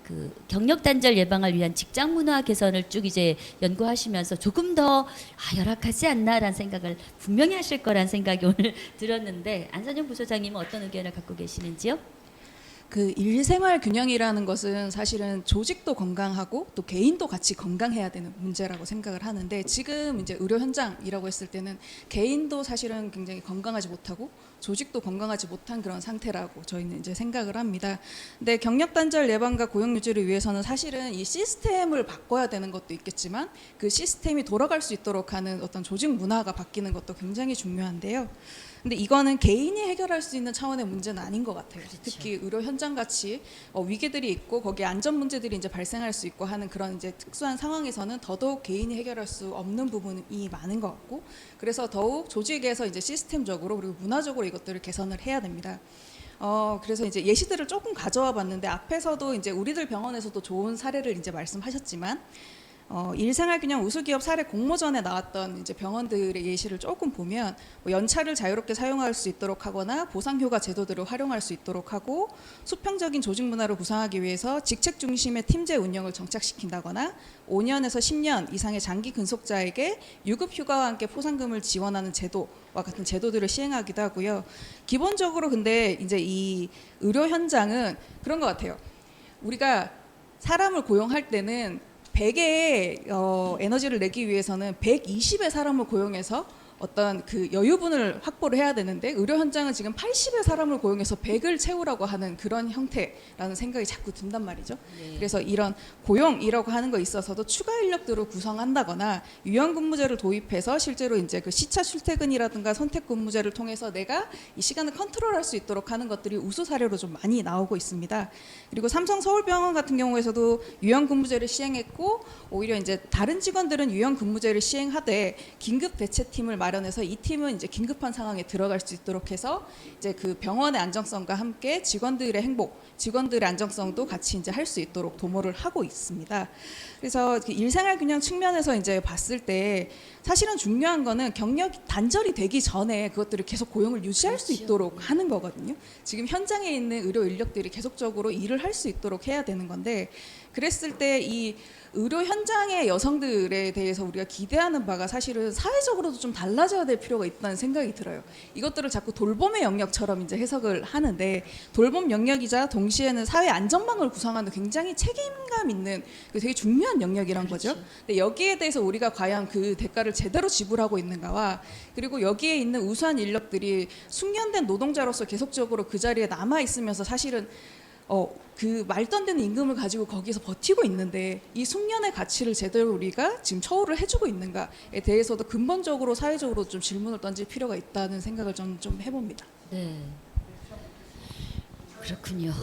그 경력 단절 예방을 위한 직장 문화 개선을 쭉 이제 연구하시면서 조금 더 열악하지 않나라는 생각을 분명히 하실 거란 생각이 오늘 들었는데, 안선영 부소장님은 어떤 의견을 갖고 계시는지요? 그 일생활 균형이라는 것은 사실은 조직도 건강하고 또 개인도 같이 건강해야 되는 문제라고 생각을 하는데, 지금 이제 의료 현장이라고 했을 때는 개인도 사실은 굉장히 건강하지 못하고 조직도 건강하지 못한 그런 상태라고 저희는 이제 생각을 합니다. 근데 경력 단절 예방과 고용 유지를 위해서는 사실은 이 시스템을 바꿔야 되는 것도 있겠지만, 그 시스템이 돌아갈 수 있도록 하는 어떤 조직 문화가 바뀌는 것도 굉장히 중요한데요. 근데 이거는 개인이 해결할 수 있는 차원의 문제는 아닌 것 같아요. 그렇죠. 특히 의료 현장 같이 위기들이 있고 거기에 안전 문제들이 이제 발생할 수 있고 하는 그런 이제 특수한 상황에서는 더더욱 개인이 해결할 수 없는 부분이 많은 것 같고, 그래서 더욱 조직에서 이제 시스템적으로 그리고 문화적으로 이것들을 개선을 해야 됩니다. 그래서 이제 예시들을 조금 가져와 봤는데, 앞에서도 이제 우리들 병원에서도 좋은 사례를 이제 말씀하셨지만, 일생활균형 우수기업 사례 공모전에 나왔던 이제 병원들의 예시를 조금 보면 뭐 연차를 자유롭게 사용할 수 있도록 하거나 보상휴가 제도들을 활용할 수 있도록 하고 수평적인 조직 문화를 구상하기 위해서 직책 중심의 팀제 운영을 정착시킨다거나 5년에서 10년 이상의 장기 근속자에게 유급휴가와 함께 포상금을 지원하는 제도와 같은 제도들을 시행하기도 하고요. 기본적으로 근데 이제 이 의료 현장은 그런 것 같아요. 우리가 사람을 고용할 때는 100의 에너지를 내기 위해서는 120의 사람을 고용해서 어떤 그 여유분을 확보를 해야 되는데 의료 현장은 지금 80의 사람을 고용해서 100을 채우라고 하는 그런 형태라는 생각이 자꾸 든단 말이죠. 그래서 이런 고용이라고 하는 거 있어서도 추가 인력들을 구성한다거나 유연근무제를 도입해서 실제로 이제 그 시차 출퇴근이라든가 선택근무제를 통해서 내가 이 시간을 컨트롤할 수 있도록 하는 것들이 우수 사례로 좀 많이 나오고 있습니다. 그리고 삼성 서울병원 같은 경우에서도 유연근무제를 시행했고 오히려 이제 다른 직원들은 유연근무제를 시행하되 긴급 대체팀을 마련해서 이 팀은 이제 긴급한 상황에 들어갈 수 있도록 해서 이제 그 병원의 안정성과 함께 직원들의 행복, 직원들의 안정성도 같이 이제 할 수 있도록 도모를 하고 있습니다. 그래서 그 일생활 균형 측면에서 이제 봤을 때 사실은 중요한 거는 경력이 단절이 되기 전에 그것들을 계속 고용을 유지할 수 있도록 하는 거거든요. 지금 현장에 있는 의료 인력들이 계속적으로 일을 할 수 있도록 해야 되는 건데 그랬을 때 이 의료 현장의 여성들에 대해서 우리가 기대하는 바가 사실은 사회적으로도 좀 달라져야 될 필요가 있다는 생각이 들어요. 이것들을 자꾸 돌봄의 영역처럼 이제 해석을 하는데 돌봄 영역이자 동시에는 사회 안전망을 구성하는 굉장히 책임감 있는 되게 중요한 영역이란 거죠. 근데 여기에 대해서 우리가 과연 그 대가를 제대로 지불하고 있는가와 그리고 여기에 있는 우수한 인력들이 숙련된 노동자로서 계속적으로 그 자리에 남아 있으면서 사실은 그 말도 안 되는 임금을 가지고 거기서 버티고 있는데 이 숙련의 가치를 제대로 우리가 지금 처우를 해주고 있는가에 대해서도 근본적으로 사회적으로 좀 질문을 던질 필요가 있다는 생각을 좀 해봅니다. 네. 그렇군요.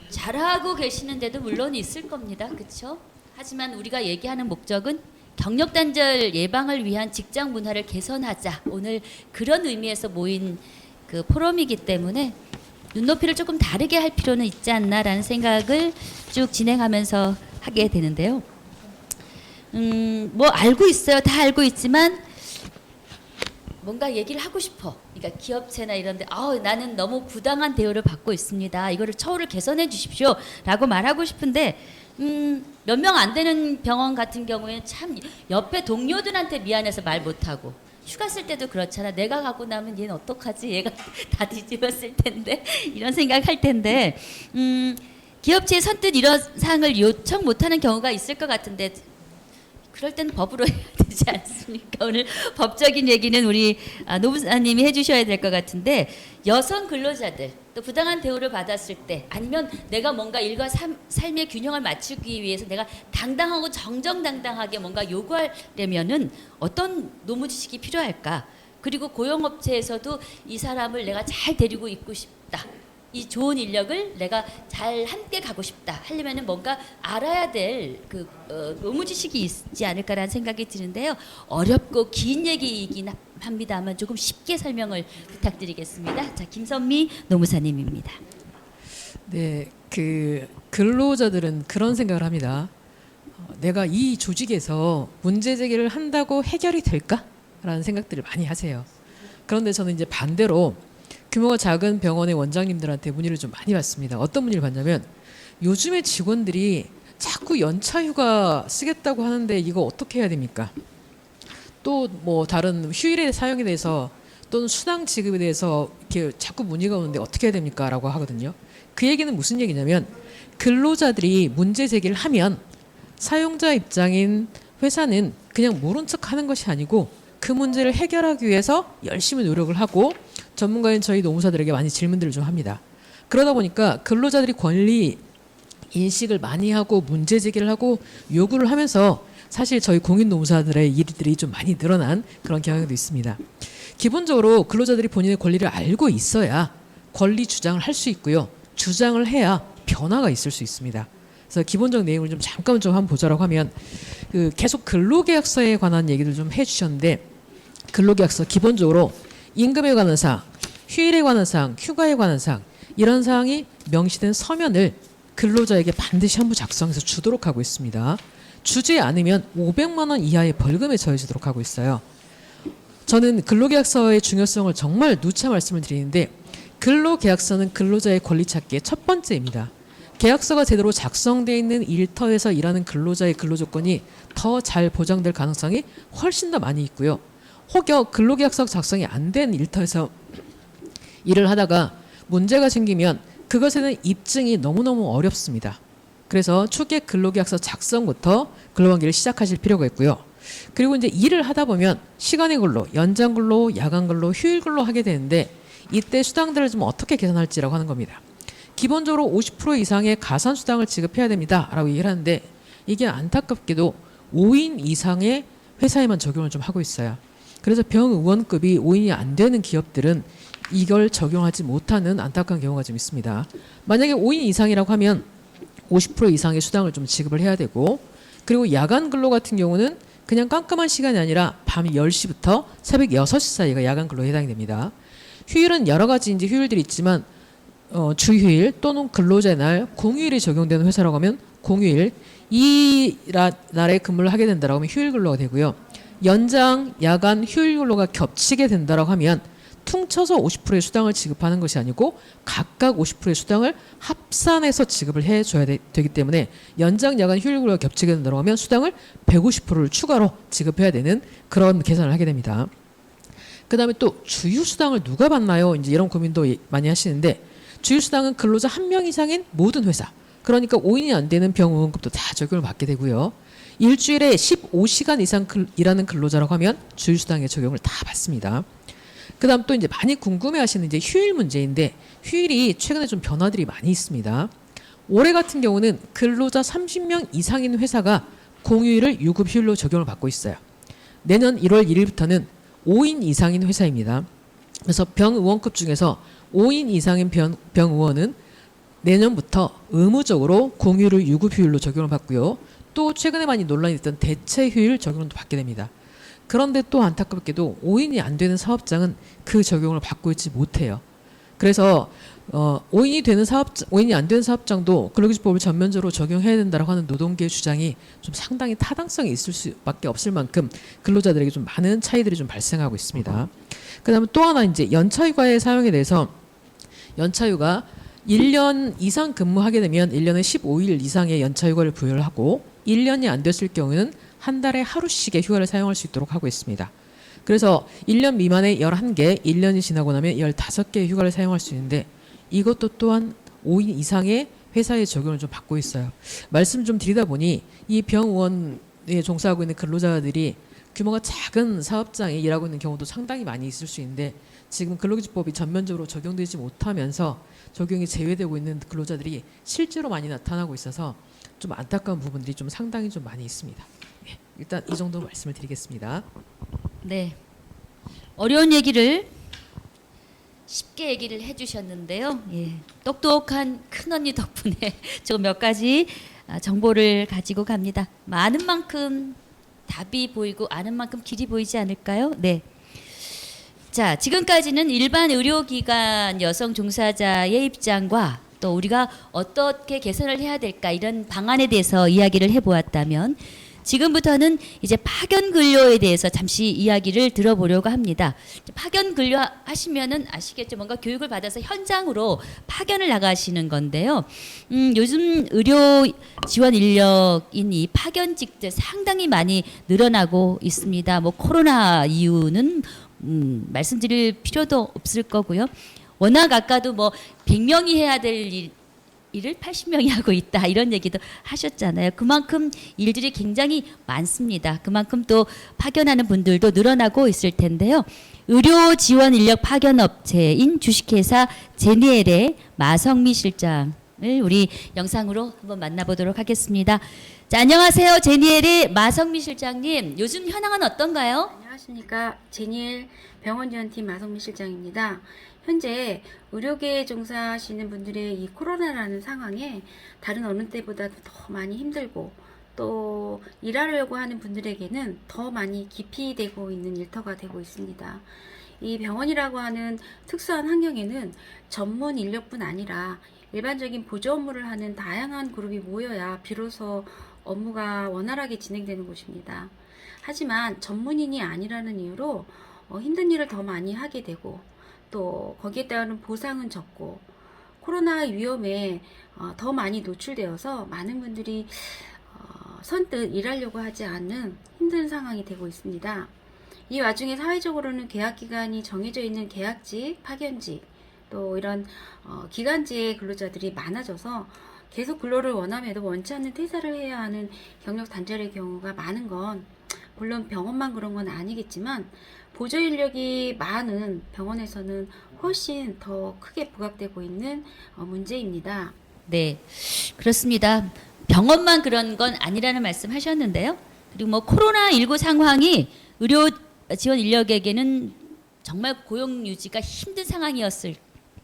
잘하고 계시는데도 물론 있을 겁니다. 그렇죠? 하지만 우리가 얘기하는 목적은 경력 단절 예방을 위한 직장 문화를 개선하자. 오늘 그런 의미에서 모인 그 포럼이기 때문에 눈높이를 조금 다르게 할 필요는 있지 않나라는 생각을 쭉 진행하면서 하게 되는데요. 뭐 알고 있어요. 다 알고 있지만 뭔가 얘기를 하고 싶어. 그러니까 기업체나 이런데 나는 너무 부당한 대우를 받고 있습니다. 이거를 처우를 개선해 주십시오라고 말하고 싶은데 몇 명 안 되는 병원 같은 경우에는 참 옆에 동료들한테 미안해서 말 못하고 휴가 쓸 때도 그렇잖아. 내가 가고 나면 얘는 어떡하지? 얘가 다 뒤집었을 텐데 이런 생각할 텐데 기업체에 선뜻 이런 사항을 요청 못하는 경우가 있을 것 같은데 그럴 땐 법으로 해야 되지 않습니까? 오늘 법적인 얘기는 우리 노무사님이 해주셔야 될 것 같은데 여성 근로자들 또 부당한 대우를 받았을 때 아니면 내가 뭔가 일과 삶의 균형을 맞추기 위해서 내가 당당하고 정정당당하게 뭔가 요구하려면은 어떤 노무 지식이 필요할까? 그리고 고용업체에서도 이 사람을 내가 잘 데리고 있고 싶다. 이 좋은 인력을 내가 잘 함께 가고 싶다 하려면은 뭔가 알아야 될 그 노무 지식이 있지 않을까라는 생각이 드는데요. 어렵고 긴 얘기이긴 합니다만 조금 쉽게 설명을 부탁드리겠습니다. 자, 김선미 노무사님입니다. 네, 그 근로자들은 그런 생각을 합니다. 내가 이 조직에서 문제 제기를 한다고 해결이 될까라는 생각들을 많이 하세요. 그런데 저는 이제 반대로 규모가 작은 병원의 원장님들한테 문의를 좀 많이 받습니다. 어떤 문의를 받냐면 요즘에 직원들이 자꾸 연차휴가 쓰겠다고 하는데 이거 어떻게 해야 됩니까? 또 뭐 다른 휴일의 사용에 대해서 또는 수당 지급에 대해서 이렇게 자꾸 문의가 오는데 어떻게 해야 됩니까? 라고 하거든요. 그 얘기는 무슨 얘기냐면 근로자들이 문제 제기를 하면 사용자 입장인 회사는 그냥 모른 척 하는 것이 아니고 그 문제를 해결하기 위해서 열심히 노력을 하고 전문가인 저희 노무사들에게 많이 질문들을 좀 합니다. 그러다 보니까 근로자들이 권리 인식을 많이 하고 문제 제기를 하고 요구를 하면서 사실 저희 공인 노무사들의 일들이 좀 많이 늘어난 그런 경향도 있습니다. 기본적으로 근로자들이 본인의 권리를 알고 있어야 권리 주장을 할 수 있고요. 주장을 해야 변화가 있을 수 있습니다. 그래서 기본적 내용을 좀 잠깐 좀 한번 보자라고 하면 그 계속 근로계약서에 관한 얘기를 좀 해주셨는데 근로계약서 기본적으로 임금에 관한 사항, 휴일에 관한 사항, 휴가에 관한 사항 이런 사항이 명시된 서면을 근로자에게 반드시 현무 작성해서 주도록 하고 있습니다. 주지 않으면 500만 원 이하의 벌금에 처해지도록 하고 있어요. 저는 근로계약서의 중요성을 정말 누차 말씀을 드리는데 근로계약서는 근로자의 권리 찾기의 첫 번째입니다. 계약서가 제대로 작성되어 있는 일터에서 일하는 근로자의 근로조건이 더 잘 보장될 가능성이 훨씬 더 많이 있고요. 혹여 근로계약서 작성이 안 된 일터에서 일을 하다가 문제가 생기면 그것에 대한 입증이 너무너무 어렵습니다. 그래서 초기에 근로계약서 작성부터 근로관계를 시작하실 필요가 있고요. 그리고 이제 일을 하다 보면 시간의 근로, 연장 근로, 야간 근로, 휴일 근로 하게 되는데 이때 수당들을 좀 어떻게 계산할지라고 하는 겁니다. 기본적으로 50% 이상의 가산 수당을 지급해야 됩니다라고 얘기를 하는데 이게 안타깝게도 5인 이상의 회사에만 적용을 좀 하고 있어요. 그래서 병의원급이 5인이 안 되는 기업들은 이걸 적용하지 못하는 안타까운 경우가 좀 있습니다. 만약에 5인 이상이라고 하면 50% 이상의 수당을 좀 지급을 해야 되고 그리고 야간 근로 같은 경우는 그냥 깜깜한 시간이 아니라 밤 10시부터 새벽 6시 사이가 야간 근로에 해당이 됩니다. 휴일은 여러 가지 이제 휴일들이 있지만 주휴일 또는 근로자의 날 공휴일이 적용되는 회사라고 하면 공휴일 이 날에 근무를 하게 된다라고 하면 휴일 근로가 되고요. 연장, 야간, 휴일 근로가 겹치게 된다라고 하면 퉁쳐서 50%의 수당을 지급하는 것이 아니고 각각 50%의 수당을 합산해서 지급을 해줘야 되기 때문에 연장, 야간, 휴일 근로가 겹치게 된다고 하면 수당을 150%를 추가로 지급해야 되는 그런 계산을 하게 됩니다. 그 다음에 또 주휴수당을 누가 받나요? 이제 이런 고민도 많이 하시는데 주휴수당은 근로자 1명 이상인 모든 회사 그러니까 5인이 안 되는 병의원급도 다 적용을 받게 되고요. 일주일에 15시간 이상 일하는 근로자라고 하면 주휴수당의 적용을 다 받습니다. 그 다음 또 이제 많이 궁금해 하시는 이제 휴일 문제인데 휴일이 최근에 좀 변화들이 많이 있습니다. 올해 같은 경우는 근로자 30명 이상인 회사가 공휴일을 유급 휴일로 적용을 받고 있어요. 내년 1월 1일부터는 5인 이상인 회사입니다. 그래서 병의원급 중에서 5인 이상인 병의원은 내년부터 의무적으로 공휴일을 유급 휴일로 적용을 받고요. 또 최근에 많이 논란이 됐던 대체 휴일 적용도 받게 됩니다. 그런데 또 안타깝게도 5인이 안 되는 사업장은 그 적용을 받고 있지 못해요. 그래서 5인이 안 되는 사업장도 근로기준법을 전면적으로 적용해야 된다고 하는 노동계의 주장이 좀 상당히 타당성이 있을 수밖에 없을 만큼 근로자들에게 좀 많은 차이들이 좀 발생하고 있습니다. 그다음에 또 하나 이제 연차휴가의 사용에 대해서 연차휴가 1년 이상 근무하게 되면 1년에 15일 이상의 연차휴가를 부여를 하고 1년이 안 됐을 경우에는 한 달에 하루씩의 휴가를 사용할 수 있도록 하고 있습니다. 그래서 1년 미만의 11개, 1년이 지나고 나면 15개의 휴가를 사용할 수 있는데 이것도 또한 5인 이상의 회사에 적용을 좀 받고 있어요. 말씀 좀 드리다 보니 이 병의원에 종사하고 있는 근로자들이 규모가 작은 사업장에 일하고 있는 경우도 상당히 많이 있을 수 있는데 지금 근로기준법이 전면적으로 적용되지 못하면서 적용이 제외되고 있는 근로자들이 실제로 많이 나타나고 있어서 좀 안타까운 부분들이 좀 상당히 좀 많이 있습니다. 네, 일단 이 정도 말씀을 드리겠습니다. 네. 어려운 얘기를 쉽게 얘기를 해주셨는데요. 예, 똑똑한 큰언니 덕분에 저 몇 가지 정보를 가지고 갑니다. 많은 만큼 답이 보이고 아는 만큼 길이 보이지 않을까요? 네. 자, 지금까지는 일반 의료기관 여성 종사자의 입장과 또 우리가 어떻게 개선을 해야 될까 이런 방안에 대해서 이야기를 해보았다면 지금부터는 이제 파견 근로에 대해서 잠시 이야기를 들어보려고 합니다. 파견 근로 하시면은 아시겠죠? 뭔가 교육을 받아서 현장으로 파견을 나가시는 건데요. 요즘 의료 지원 인력인 이 파견직들 상당히 많이 늘어나고 있습니다. 뭐 코로나 이유는 말씀드릴 필요도 없을 거고요. 워낙 아까도 뭐 100명이 해야 될 일을 80명이 하고 있다 이런 얘기도 하셨잖아요. 그만큼 일들이 굉장히 많습니다. 그만큼 또 파견하는 분들도 늘어나고 있을 텐데요. 의료 지원 인력 파견 업체인 주식회사 제니엘의 마성미 실장을 우리 영상으로 한번 만나보도록 하겠습니다. 자, 안녕하세요. 제니엘의 마성미 실장님. 요즘 현황은 어떤가요? 안녕하십니까. 제니엘 병원지원팀 마성미 실장입니다. 현재 의료계에 종사하시는 분들의 이 코로나라는 상황에 다른 어느 때보다 더 많이 힘들고 또 일하려고 하는 분들에게는 더 많이 기피되고 있는 일터가 되고 있습니다. 이 병원이라고 하는 특수한 환경에는 전문 인력뿐 아니라 일반적인 보조 업무를 하는 다양한 그룹이 모여야 비로소 업무가 원활하게 진행되는 곳입니다. 하지만 전문인이 아니라는 이유로 힘든 일을 더 많이 하게 되고 또 거기에 따른 보상은 적고 코로나 위험에 더 많이 노출되어서 많은 분들이 선뜻 일하려고 하지 않는 힘든 상황이 되고 있습니다. 이 와중에 사회적으로는 계약 기간이 정해져 있는 계약직, 파견직, 또 이런 기간제 근로자들이 많아져서 계속 근로를 원함에도 원치 않는 퇴사를 해야 하는 경력 단절의 경우가 많은 건 물론 병원만 그런 건 아니겠지만 보조 인력이 많은 병원에서는 훨씬 더 크게 부각되고 있는 문제입니다. 네, 그렇습니다. 병원만 그런 건 아니라는 말씀 하셨는데요. 그리고 뭐 코로나19 상황이 의료 지원 인력에게는 정말 고용 유지가 힘든 상황이었을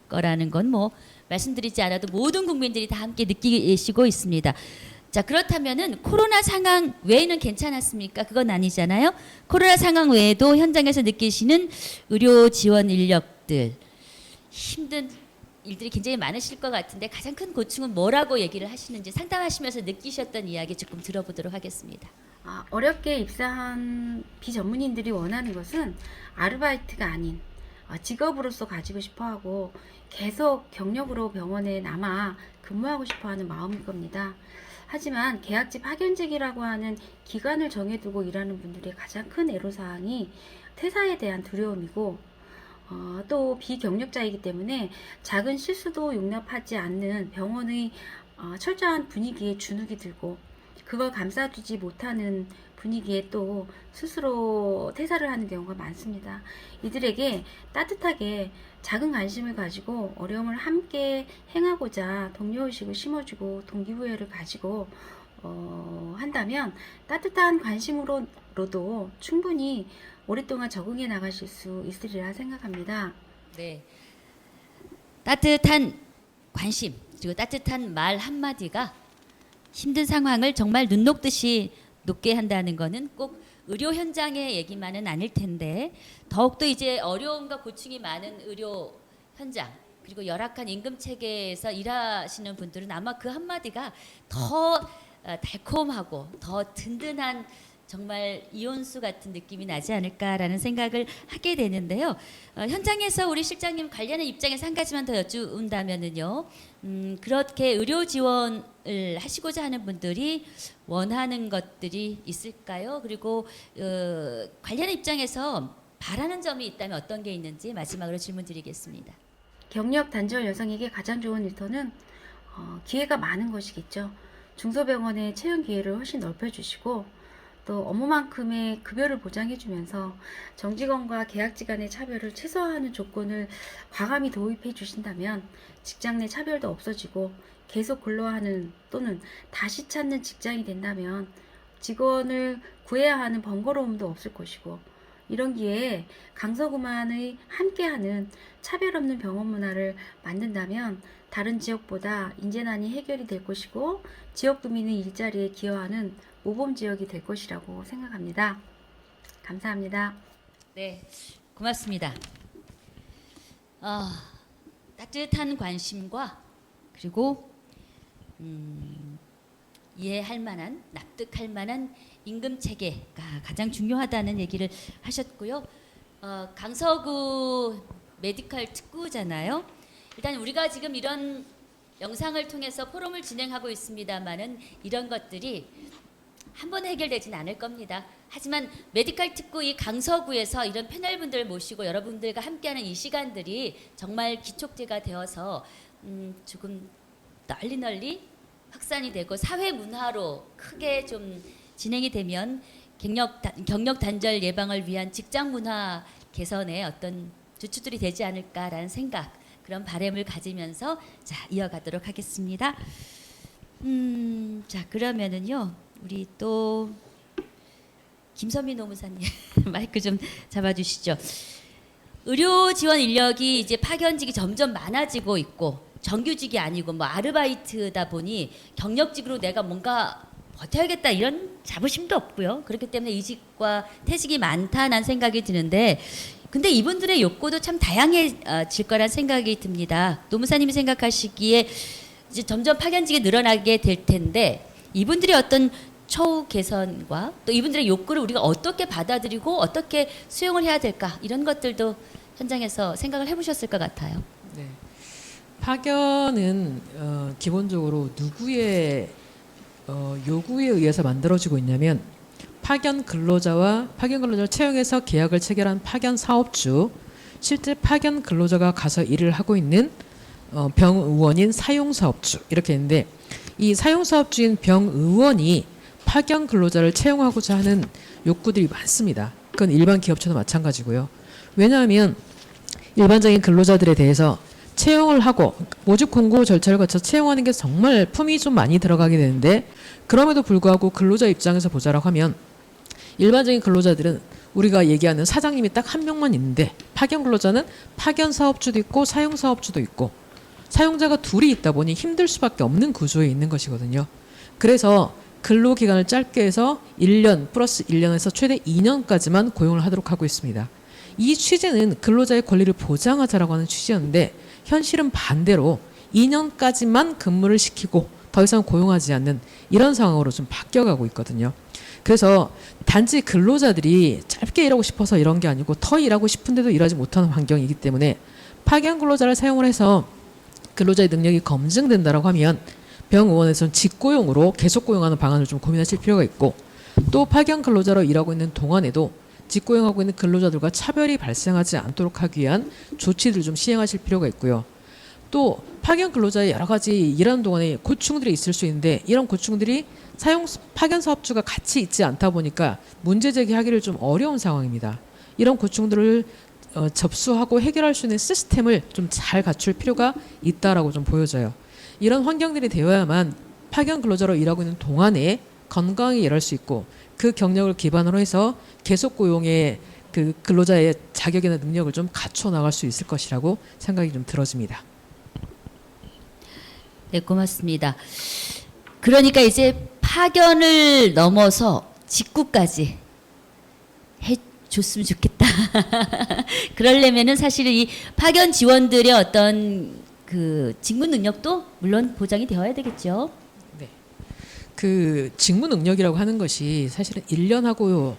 거라는 건 뭐 말씀드리지 않아도 모든 국민들이 다 함께 느끼시고 있습니다. 자, 그렇다면은 코로나 상황 외에는 괜찮았습니까? 그건 아니잖아요. 코로나 상황 외에도 현장에서 느끼시는 의료 지원 인력들 힘든 일들이 굉장히 많으실 것 같은데 가장 큰 고충은 뭐라고 얘기를 하시는지 상담하시면서 느끼셨던 이야기 조금 들어보도록 하겠습니다. 어렵게 입사한 비전문인들이 원하는 것은 아르바이트가 아닌 직업으로서 가지고 싶어하고 계속 경력으로 병원에 남아 근무하고 싶어하는 마음일 겁니다. 하지만 계약직 파견직이라고 하는 기간을 정해두고 일하는 분들의 가장 큰 애로사항이 퇴사에 대한 두려움이고 또 비경력자이기 때문에 작은 실수도 용납하지 않는 병원의 철저한 분위기에 주눅이 들고 그걸 감싸주지 못하는 분위기에 또 스스로 퇴사를 하는 경우가 많습니다. 이들에게 따뜻하게 작은 관심을 가지고 어려움을 함께 행하고자 동료의식을 심어주고 동기부여를 가지고 한다면 따뜻한 관심으로도 충분히 오랫동안 적응해 나가실 수 있으리라 생각합니다. 네, 따뜻한 관심 그리고 따뜻한 말 한마디가 힘든 상황을 정말 눈 녹듯이 녹게 한다는 것은 꼭 의료 현장의 얘기만은 아닐 텐데 더욱더 이제 어려움과 고충이 많은 의료 현장 그리고 열악한 임금 체계에서 일하시는 분들은 아마 그 한마디가 더 달콤하고 더 든든한 정말 이온수 같은 느낌이 나지 않을까라는 생각을 하게 되는데요. 현장에서 우리 실장님 관련한 입장에서 한 가지만 더 여쭈온다면은요. 그렇게 의료 지원을 하시고자 하는 분들이 원하는 것들이 있을까요? 그리고 관련 입장에서 바라는 점이 있다면 어떤 게 있는지 마지막으로 질문 드리겠습니다. 경력 단절 여성에게 가장 좋은 일터는 기회가 많은 것이겠죠. 중소병원의 채용 기회를 훨씬 넓혀주시고 또 업무만큼의 급여를 보장해주면서 정직원과 계약직 간의 차별을 최소화하는 조건을 과감히 도입해 주신다면 직장 내 차별도 없어지고 계속 근로하는 또는 다시 찾는 직장이 된다면 직원을 구해야 하는 번거로움도 없을 것이고 이런 기회에 강서구만의 함께하는 차별 없는 병원 문화를 만든다면 다른 지역보다 인재난이 해결이 될 것이고 지역 구민의 일자리에 기여하는 모범 지역이 될 것이라고 생각합니다. 감사합니다. 네, 고맙습니다. 따뜻한 관심과 그리고 이해할 만한 납득할 만한 임금 체계가 가장 중요하다는 얘기를 하셨고요. 강서구 메디컬 특구잖아요. 일단 우리가 지금 이런 영상을 통해서 포럼을 진행하고 있습니다만은 이런 것들이 한 번에 해결되진 않을 겁니다. 하지만 메디컬 특구 이 강서구에서 이런 패널분들 모시고 여러분들과 함께하는 이 시간들이 정말 기촉제가 되어서 조금 널리 확산이 되고 사회 문화로 크게 좀 진행이 되면 경력 단절 예방을 위한 직장 문화 개선에 어떤 주축들이 되지 않을까라는 생각 그런 바람을 가지면서 자 이어가도록 하겠습니다. 자 그러면은요. 우리 또 김선미 노무사님 마이크 좀 잡아주시죠. 의료 지원 인력이 이제 파견직이 점점 많아지고 있고 정규직이 아니고 뭐 아르바이트다 보니 경력직으로 내가 뭔가 버텨야겠다 이런 자부심도 없고요. 그렇기 때문에 이직과 퇴직이 많다는 생각이 드는데 근데 이분들의 욕구도 참 다양해질 거란 생각이 듭니다. 노무사님이 생각하시기에 이제 점점 파견직이 늘어나게 될 텐데 이분들의 어떤 처우 개선과 또 이분들의 욕구를 우리가 어떻게 받아들이고 어떻게 수용을 해야 될까 이런 것들도 현장에서 생각을 해보셨을 것 같아요. 네. 파견은 기본적으로 누구의 요구에 의해서 만들어지고 있냐면 파견 근로자를 채용해서 계약을 체결한 파견 사업주, 실제 파견 근로자가 가서 일을 하고 있는 병의원인 사용사업주 이렇게 있는데 이 사용사업주인 병의원이 파견 근로자를 채용하고자 하는 욕구들이 많습니다. 그건 일반 기업체도 마찬가지고요. 왜냐하면 일반적인 근로자들에 대해서 채용을 하고 모집 공고 절차를 거쳐 채용하는 게 정말 품이 좀 많이 들어가게 되는데 그럼에도 불구하고 근로자 입장에서 보자라고 하면 일반적인 근로자들은 우리가 얘기하는 사장님이 딱 한 명만 있는데 파견 근로자는 파견 사업주도 있고 사용 사업주도 있고 사용자가 둘이 있다 보니 힘들 수밖에 없는 구조에 있는 것이거든요. 그래서 근로기간을 짧게 해서 1년 플러스 1년에서 최대 2년까지만 고용을 하도록 하고 있습니다. 이 취지는 근로자의 권리를 보장하자라고 하는 취지였는데 현실은 반대로 2년까지만 근무를 시키고 더 이상 고용하지 않는 이런 상황으로 좀 바뀌어가고 있거든요. 그래서 단지 근로자들이 짧게 일하고 싶어서 이런 게 아니고 더 일하고 싶은데도 일하지 못하는 환경이기 때문에 파견 근로자를 사용을 해서 근로자의 능력이 검증된다라고 하면 병의원에서는 직고용으로 계속 고용하는 방안을 좀 고민하실 필요가 있고 또 파견 근로자로 일하고 있는 동안에도 직고용하고 있는 근로자들과 차별이 발생하지 않도록 하기 위한 조치들을 좀 시행하실 필요가 있고요. 또 파견 근로자의 여러 가지 일하는 동안에 고충들이 있을 수 있는데 이런 고충들이 파견 사업주가 같이 있지 않다 보니까 문제 제기하기를 좀 어려운 상황입니다. 이런 고충들을 접수하고 해결할 수 있는 시스템을 좀 잘 갖출 필요가 있다라고 좀 보여져요. 이런 환경들이 되어야만 파견 근로자로 일하고 있는 동안에 건강하게 일할 수 있고 그 경력을 기반으로 해서 계속 고용의 그 근로자의 자격이나 능력을 좀 갖춰 나갈 수 있을 것이라고 생각이 좀 들어집니다. 네, 고맙습니다. 그러니까 이제 파견을 넘어서 직구까지 해줬으면 좋겠다. 그러려면은 사실 이 파견 지원들의 어떤 그 직무 능력도 물론 보장이 되어야 되겠죠. 네. 그 직무 능력이라고 하는 것이 사실은 1년하고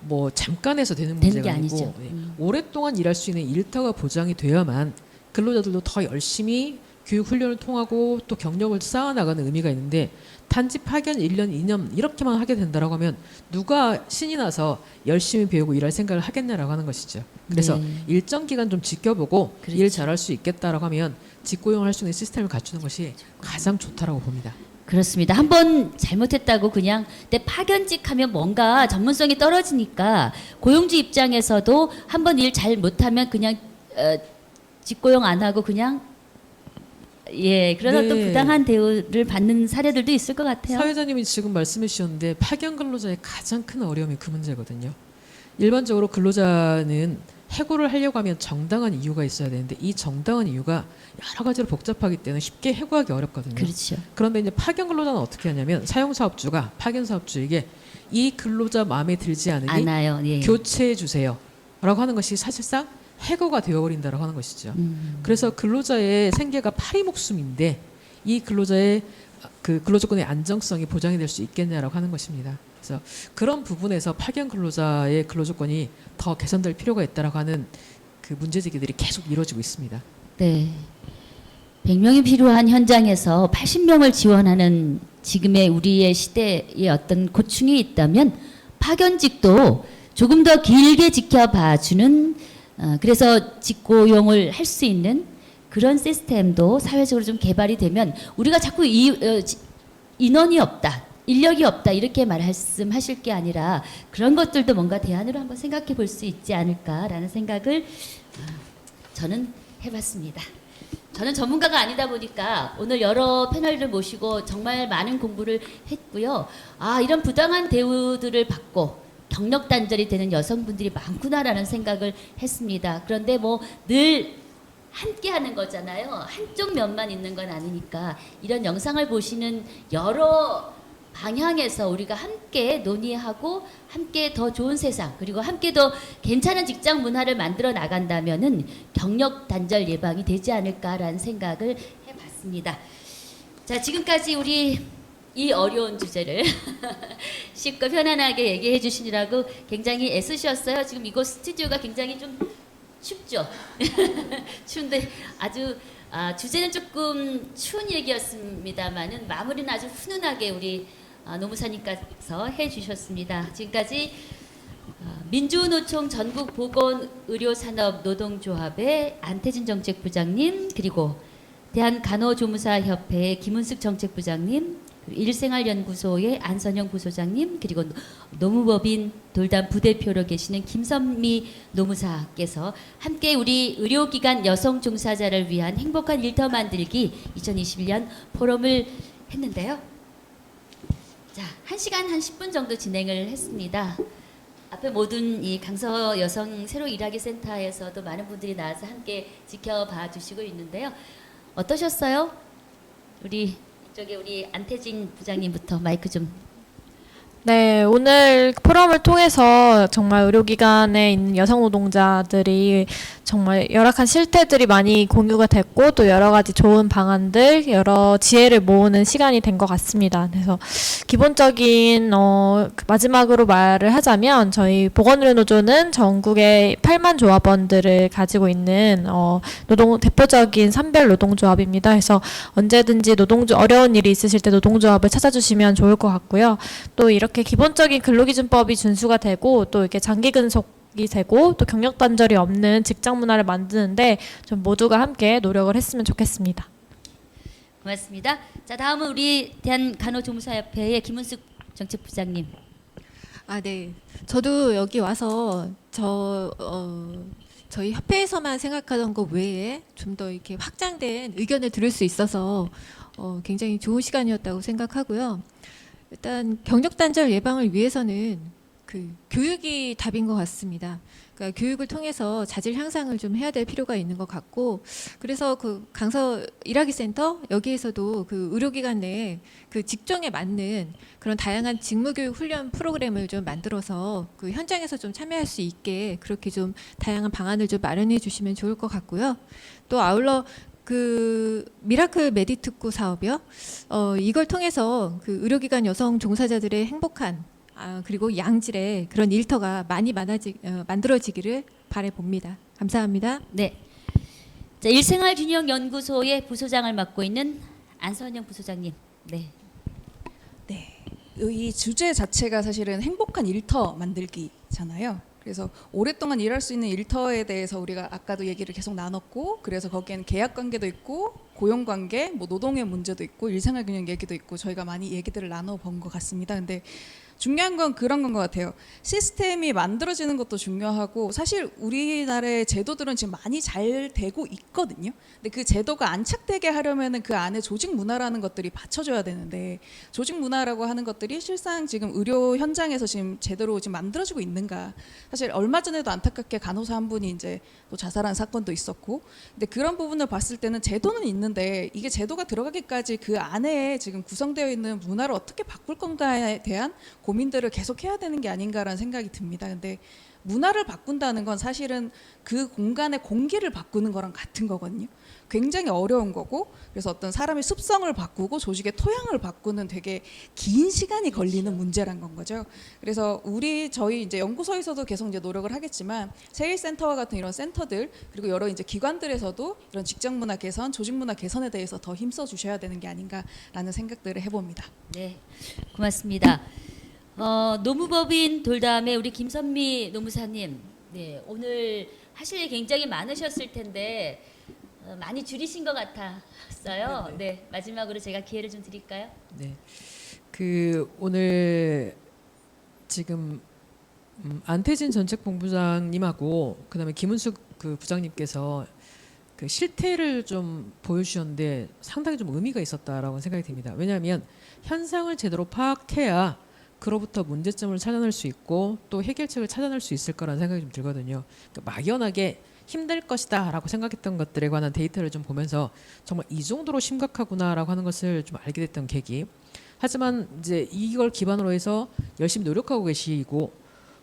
뭐 잠깐 해서 되는 문제가 게 아니고 아니죠. 네. 오랫동안 일할 수 있는 일터가 보장이 되어야만 근로자들도 더 열심히 교육 훈련을 통하고 또 경력을 쌓아나가는 의미가 있는데 단지 파견 1년, 2년 이렇게만 하게 된다라고 하면 누가 신이 나서 열심히 배우고 일할 생각을 하겠냐라고 하는 것이죠. 그래서 네. 일정 기간 좀 지켜보고 그렇죠. 일 잘할 수 있겠다라고 하면 직고용할 수 있는 시스템을 갖추는 것이 가장 좋다라고 봅니다. 그렇습니다. 한번 잘못했다고 그냥 내 파견직 하면 뭔가 전문성이 떨어지니까 고용주 입장에서도 한번 일 잘 못하면 그냥 직고용 안 하고 그냥 그러다 또 네. 부당한 대우를 받는 사례들도 있을 것 같아요. 사회자님이 지금 말씀해 주셨는데 파견 근로자의 가장 큰 어려움이 그 문제거든요. 일반적으로 근로자는 해고를 하려고 하면 정당한 이유가 있어야 되는데 이 정당한 이유가 여러 가지로 복잡하기 때문에 쉽게 해고하기 어렵거든요. 그렇죠. 그런데 이제 파견 근로자는 어떻게 하냐면 사용사업주가 파견 사업주에게 이 근로자 마음에 들지 않으니 않아요. 예. 교체해 주세요 라고 하는 것이 사실상 해고가 되어버린다라고 하는 것이죠. 그래서 근로자의 생계가 파리목숨인데 이 근로자의 그 근로조건의 안정성이 보장이 될 수 있겠냐라고 하는 것입니다. 그래서 그런 부분에서 파견 근로자의 근로조건이 더 개선될 필요가 있다라고 하는 그 문제제기들이 계속 이루어지고 있습니다. 네. 100명이 필요한 현장에서 80명을 지원하는 지금의 우리의 시대의 어떤 고충이 있다면 파견직도 조금 더 길게 지켜봐주는 그래서 직고용을 할 수 있는 그런 시스템도 사회적으로 좀 개발이 되면 우리가 자꾸 인원이 없다, 인력이 없다 이렇게 말씀하실 게 아니라 그런 것들도 뭔가 대안으로 한번 생각해 볼 수 있지 않을까라는 생각을 저는 해봤습니다. 저는 전문가가 아니다 보니까 오늘 여러 패널을 모시고 정말 많은 공부를 했고요. 이런 부당한 대우들을 받고 경력 단절이 되는 여성분들이 많구나라는 생각을 했습니다. 그런데 뭐 늘 함께 하는 거잖아요. 한쪽 면만 있는 건 아니니까 이런 영상을 보시는 여러 방향에서 우리가 함께 논의하고 함께 더 좋은 세상 그리고 함께 더 괜찮은 직장 문화를 만들어 나간다면은 경력 단절 예방이 되지 않을까라는 생각을 해봤습니다. 자, 지금까지 우리 이 어려운 주제를 쉽고 편안하게 얘기해 주시느라고 굉장히 애쓰셨어요. 지금 이곳 스튜디오가 굉장히 좀 춥죠. 추운데 아주 주제는 조금 추운 얘기였습니다만은 마무리는 아주 훈훈하게 우리 노무사님께서 해주셨습니다. 지금까지 민주노총 전국보건의료산업노동조합의 안태진 정책부장님 그리고 대한간호조무사협회의 김은숙 정책부장님 일생활연구소의 안선영 부소장님 그리고 노무법인 돌담 부대표로 계시는 김선미 노무사께서 함께 우리 의료기관 여성 종사자를 위한 행복한 일터 만들기 2021년 포럼을 했는데요. 자, 1시간 한 10분 정도 진행을 했습니다. 앞에 모든 이 강서 여성 새로 일하기 센터에서도 많은 분들이 나와서 함께 지켜봐 주시고 있는데요. 어떠셨어요? 우리 안태진 부장님부터 마이크 좀. 네, 오늘 포럼을 통해서 정말 의료기관에 있는 여성 노동자들이 정말 열악한 실태들이 많이 공유가 됐고 또 여러 가지 좋은 방안들, 여러 지혜를 모으는 시간이 된 것 같습니다. 그래서 기본적인 마지막으로 말을 하자면 저희 보건의료노조는 전국의 8만 조합원들을 가지고 있는 대표적인 산별 노동조합입니다. 그래서 언제든지 어려운 일이 있으실 때 노동조합을 찾아주시면 좋을 것 같고요. 또 이렇게 기본적인 근로기준법이 준수가 되고 또 이렇게 장기 근속이 되고 또 경력 단절이 없는 직장 문화를 만드는데 좀 모두가 함께 노력을 했으면 좋겠습니다. 고맙습니다. 자, 다음은 우리 대한간호조무사협회의 김은숙 정책부장님. 네. 저도 여기 와서 저희 협회에서만 생각하던 것 외에 좀 더 이렇게 확장된 의견을 들을 수 있어서 굉장히 좋은 시간이었다고 생각하고요. 일단 경력 단절 예방을 위해서는 그 교육이 답인 것 같습니다. 그러니까 교육을 통해서 자질 향상을 좀 해야 될 필요가 있는 것 같고, 그래서 그 강서 일하기 센터 여기에서도 그 의료기관 내에 그 직종에 맞는 그런 다양한 직무교육 훈련 프로그램을 좀 만들어서 그 현장에서 좀 참여할 수 있게 그렇게 좀 다양한 방안을 좀 마련해 주시면 좋을 것 같고요. 또 아울러 그 미라클 메디특구 사업이요. 이걸 통해서 그 의료기관 여성 종사자들의 행복한 그리고 양질의 그런 일터가 많이 만들어지기를 바라봅니다. 감사합니다. 네. 자, 일생활균형연구소의 부소장을 맡고 있는 안선영 부소장님. 네. 네. 이 주제 자체가 사실은 행복한 일터 만들기잖아요. 그래서 오랫동안 일할 수 있는 일터에 대해서 우리가 아까도 얘기를 계속 나눴고, 그래서 거기에는 계약 관계도 있고 고용 관계, 뭐 노동의 문제도 있고 일생활 균형 얘기도 있고 저희가 많이 얘기들을 나눠본 것 같습니다. 근데 중요한 건 그런 건 것 같아요. 시스템이 만들어지는 것도 중요하고, 사실 우리나라의 제도들은 지금 많이 잘 되고 있거든요. 근데 그 제도가 안착되게 하려면은 그 안에 조직 문화라는 것들이 받쳐줘야 되는데, 조직 문화라고 하는 것들이 실상 지금 의료 현장에서 지금 제대로 지금 만들어지고 있는가. 사실 얼마 전에도 안타깝게 간호사 한 분이 이제 또 자살한 사건도 있었고, 근데 그런 부분을 봤을 때는 제도는 있는데 이게 제도가 들어가기까지 그 안에 지금 구성되어 있는 문화를 어떻게 바꿀 건가에 대한 고민들을 계속 해야 되는 게 아닌가라는 생각이 듭니다. 근데 문화를 바꾼다는 건 사실은 그 공간의 공기를 바꾸는 거랑 같은 거거든요. 굉장히 어려운 거고, 그래서 어떤 사람의 습성을 바꾸고 조직의 토양을 바꾸는 되게 긴 시간이 걸리는 문제란 건 거죠. 그래서 저희 이제 연구소에서도 계속 이제 노력을 하겠지만 세일센터와 같은 이런 센터들, 그리고 여러 이제 기관들에서도 이런 직장 문화 개선, 조직 문화 개선에 대해서 더 힘써 주셔야 되는 게 아닌가라는 생각들을 해봅니다. 네. 고맙습니다. 노무법인 돌담의 우리 김선미 노무사님, 네, 오늘 하실 일 굉장히 많으셨을 텐데 많이 줄이신 것 같았어요. 네, 마지막으로 제가 기회를 좀 드릴까요? 네, 그 오늘 지금 안태진 전책본부장님하고 그다음에 김은숙 그 부장님께서 그 실태를 좀 보여주셨는데 상당히 좀 의미가 있었다라고 생각이 듭니다. 왜냐하면 현상을 제대로 파악해야 그로부터 문제점을 찾아낼 수 있고 또 해결책을 찾아낼 수 있을 거라는 생각이 좀 들거든요. 그러니까 막연하게 힘들 것이다 라고 생각했던 것들에 관한 데이터를 좀 보면서 정말 이 정도로 심각하구나 라고 하는 것을 좀 알게 됐던 계기. 하지만 이제 이걸 기반으로 해서 열심히 노력하고 계시고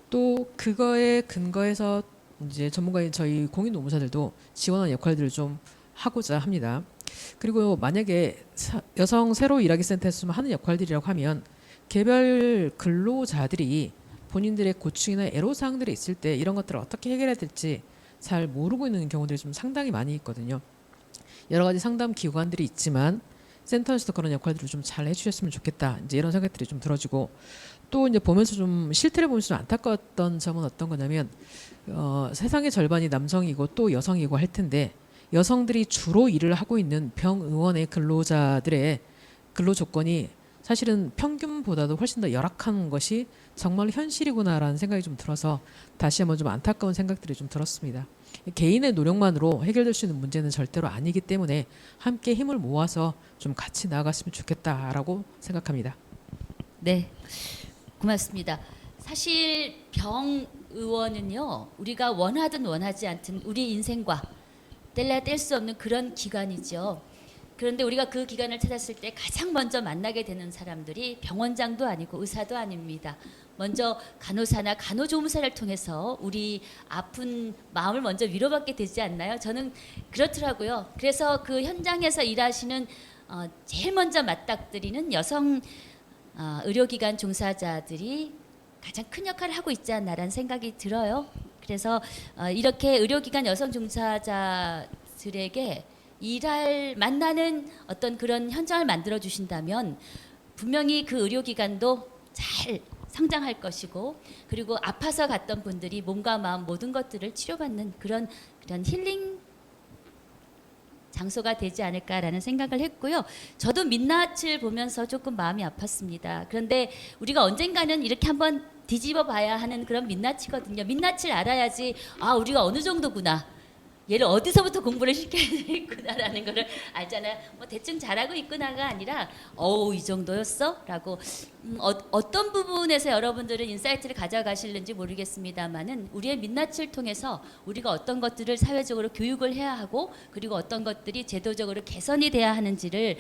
또 그거에 근거해서 이제 전문가인 저희 공인노무사들도 지원하는 역할들을 좀 하고자 합니다. 그리고 만약에 여성 새로 일하기 센터에서 하는 역할들이라고 하면 개별 근로자들이 본인들의 고충이나 애로사항들이 있을 때 이런 것들을 어떻게 해결해야 될지 잘 모르고 있는 경우들이 좀 상당히 많이 있거든요. 여러 가지 상담 기관들이 있지만 센터에서도 그런 역할들을 좀 잘 해주셨으면 좋겠다. 이제 이런 생각들이 좀 들어지고 또 이제 보면서 좀 실태를 보면서 좀 안타까웠던 점은 어떤 거냐면 세상의 절반이 남성이고 또 여성이고 할 텐데 여성들이 주로 일을 하고 있는 병의원의 근로자들의 근로 조건이 사실은 평균보다도 훨씬 더 열악한 것이 정말 현실이구나라는 생각이 좀 들어서 다시 한번 좀 안타까운 생각들이 좀 들었습니다. 개인의 노력만으로 해결될 수 있는 문제는 절대로 아니기 때문에 함께 힘을 모아서 좀 같이 나아갔으면 좋겠다라고 생각합니다. 네, 고맙습니다. 사실 병의원은요, 우리가 원하든 원하지 않든 우리 인생과 뗄래야 뗄 수 없는 그런 기관이죠. 그런데 우리가 그 기관을 찾았을 때 가장 먼저 만나게 되는 사람들이 병원장도 아니고 의사도 아닙니다. 먼저 간호사나 간호조무사를 통해서 우리 아픈 마음을 먼저 위로받게 되지 않나요? 저는 그렇더라고요. 그래서 그 현장에서 일하시는 제일 먼저 맞닥뜨리는 여성 의료기관 종사자들이 가장 큰 역할을 하고 있지 않나라는 생각이 들어요. 그래서 이렇게 의료기관 여성 종사자들에게 만나는 어떤 그런 현장을 만들어 주신다면 분명히 그 의료기관도 잘 성장할 것이고, 그리고 아파서 갔던 분들이 몸과 마음 모든 것들을 치료받는 그런 힐링 장소가 되지 않을까라는 생각을 했고요. 저도 민낯을 보면서 조금 마음이 아팠습니다. 그런데 우리가 언젠가는 이렇게 한번 뒤집어 봐야 하는 그런 민낯이거든요. 민낯을 알아야지 우리가 어느 정도구나, 얘를 어디서부터 공부를 시켜야 되겠구나라는 거를 알잖아요. 뭐 대충 잘하고 있구나가 아니라 이 정도였어? 라고 어떤 부분에서 여러분들은 인사이트를 가져가실는지 모르겠습니다만은 우리의 민낯을 통해서 우리가 어떤 것들을 사회적으로 교육을 해야 하고, 그리고 어떤 것들이 제도적으로 개선이 돼야 하는지를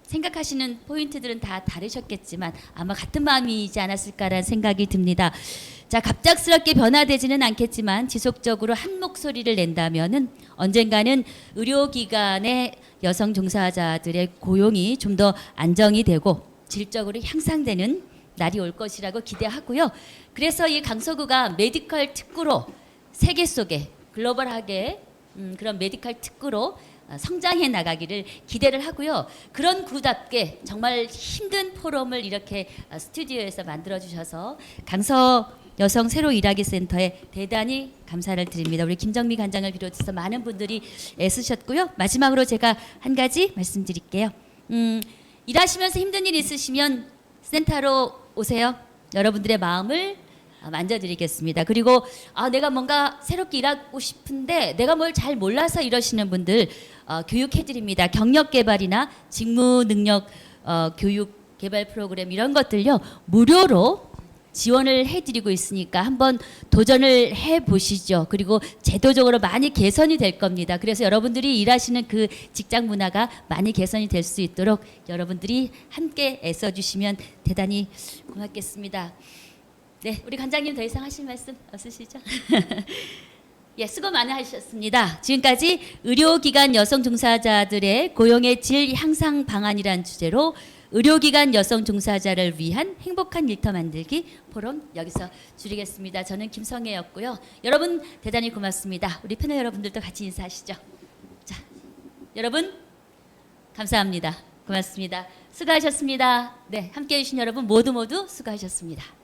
생각하시는 포인트들은 다 다르셨겠지만 아마 같은 마음이지 않았을까라는 생각이 듭니다. 자, 갑작스럽게 변화되지는 않겠지만 지속적으로 한 목소리를 낸다면은 언젠가는 의료기관의 여성 종사자들의 고용이 좀 더 안정이 되고 질적으로 향상되는 날이 올 것이라고 기대하고요. 그래서 이 강서구가 메디컬 특구로 세계 속에 글로벌하게 그런 메디컬 특구로 성장해 나가기를 기대를 하고요. 그런 구답게 정말 힘든 포럼을 이렇게 스튜디오에서 만들어주셔서 강서 여성 새로 일하기 센터에 대단히 감사를 드립니다. 우리 김정미 관장을 비롯해서 많은 분들이 애쓰셨고요. 마지막으로 제가 한 가지 말씀드릴게요. 일하시면서 힘든 일 있으시면 센터로 오세요. 여러분들의 마음을 만져드리겠습니다. 그리고 내가 뭔가 새롭게 일하고 싶은데 내가 뭘 잘 몰라서 이러시는 분들 교육해드립니다. 경력개발이나 직무능력 교육 개발 프로그램 이런 것들요 무료로 지원을 해드리고 있으니까 한번 도전을 해보시죠. 그리고 제도적으로 많이 개선이 될 겁니다. 그래서 여러분들이 일하시는 그 직장 문화가 많이 개선이 될 수 있도록 여러분들이 함께 애써주시면 대단히 고맙겠습니다. 네, 우리 관장님 더 이상 하실 말씀 없으시죠? 예, 수고 많이 하셨습니다. 지금까지 의료기관 여성 종사자들의 고용의 질 향상 방안이란 주제로 의료기관 여성 종사자를 위한 행복한 일터 만들기 포럼 여기서 줄이겠습니다. 저는 김성애였고요. 여러분 대단히 고맙습니다. 우리 패널 여러분들도 같이 인사하시죠. 자, 여러분 감사합니다. 고맙습니다. 수고하셨습니다. 네, 함께해 주신 여러분 모두 수고하셨습니다.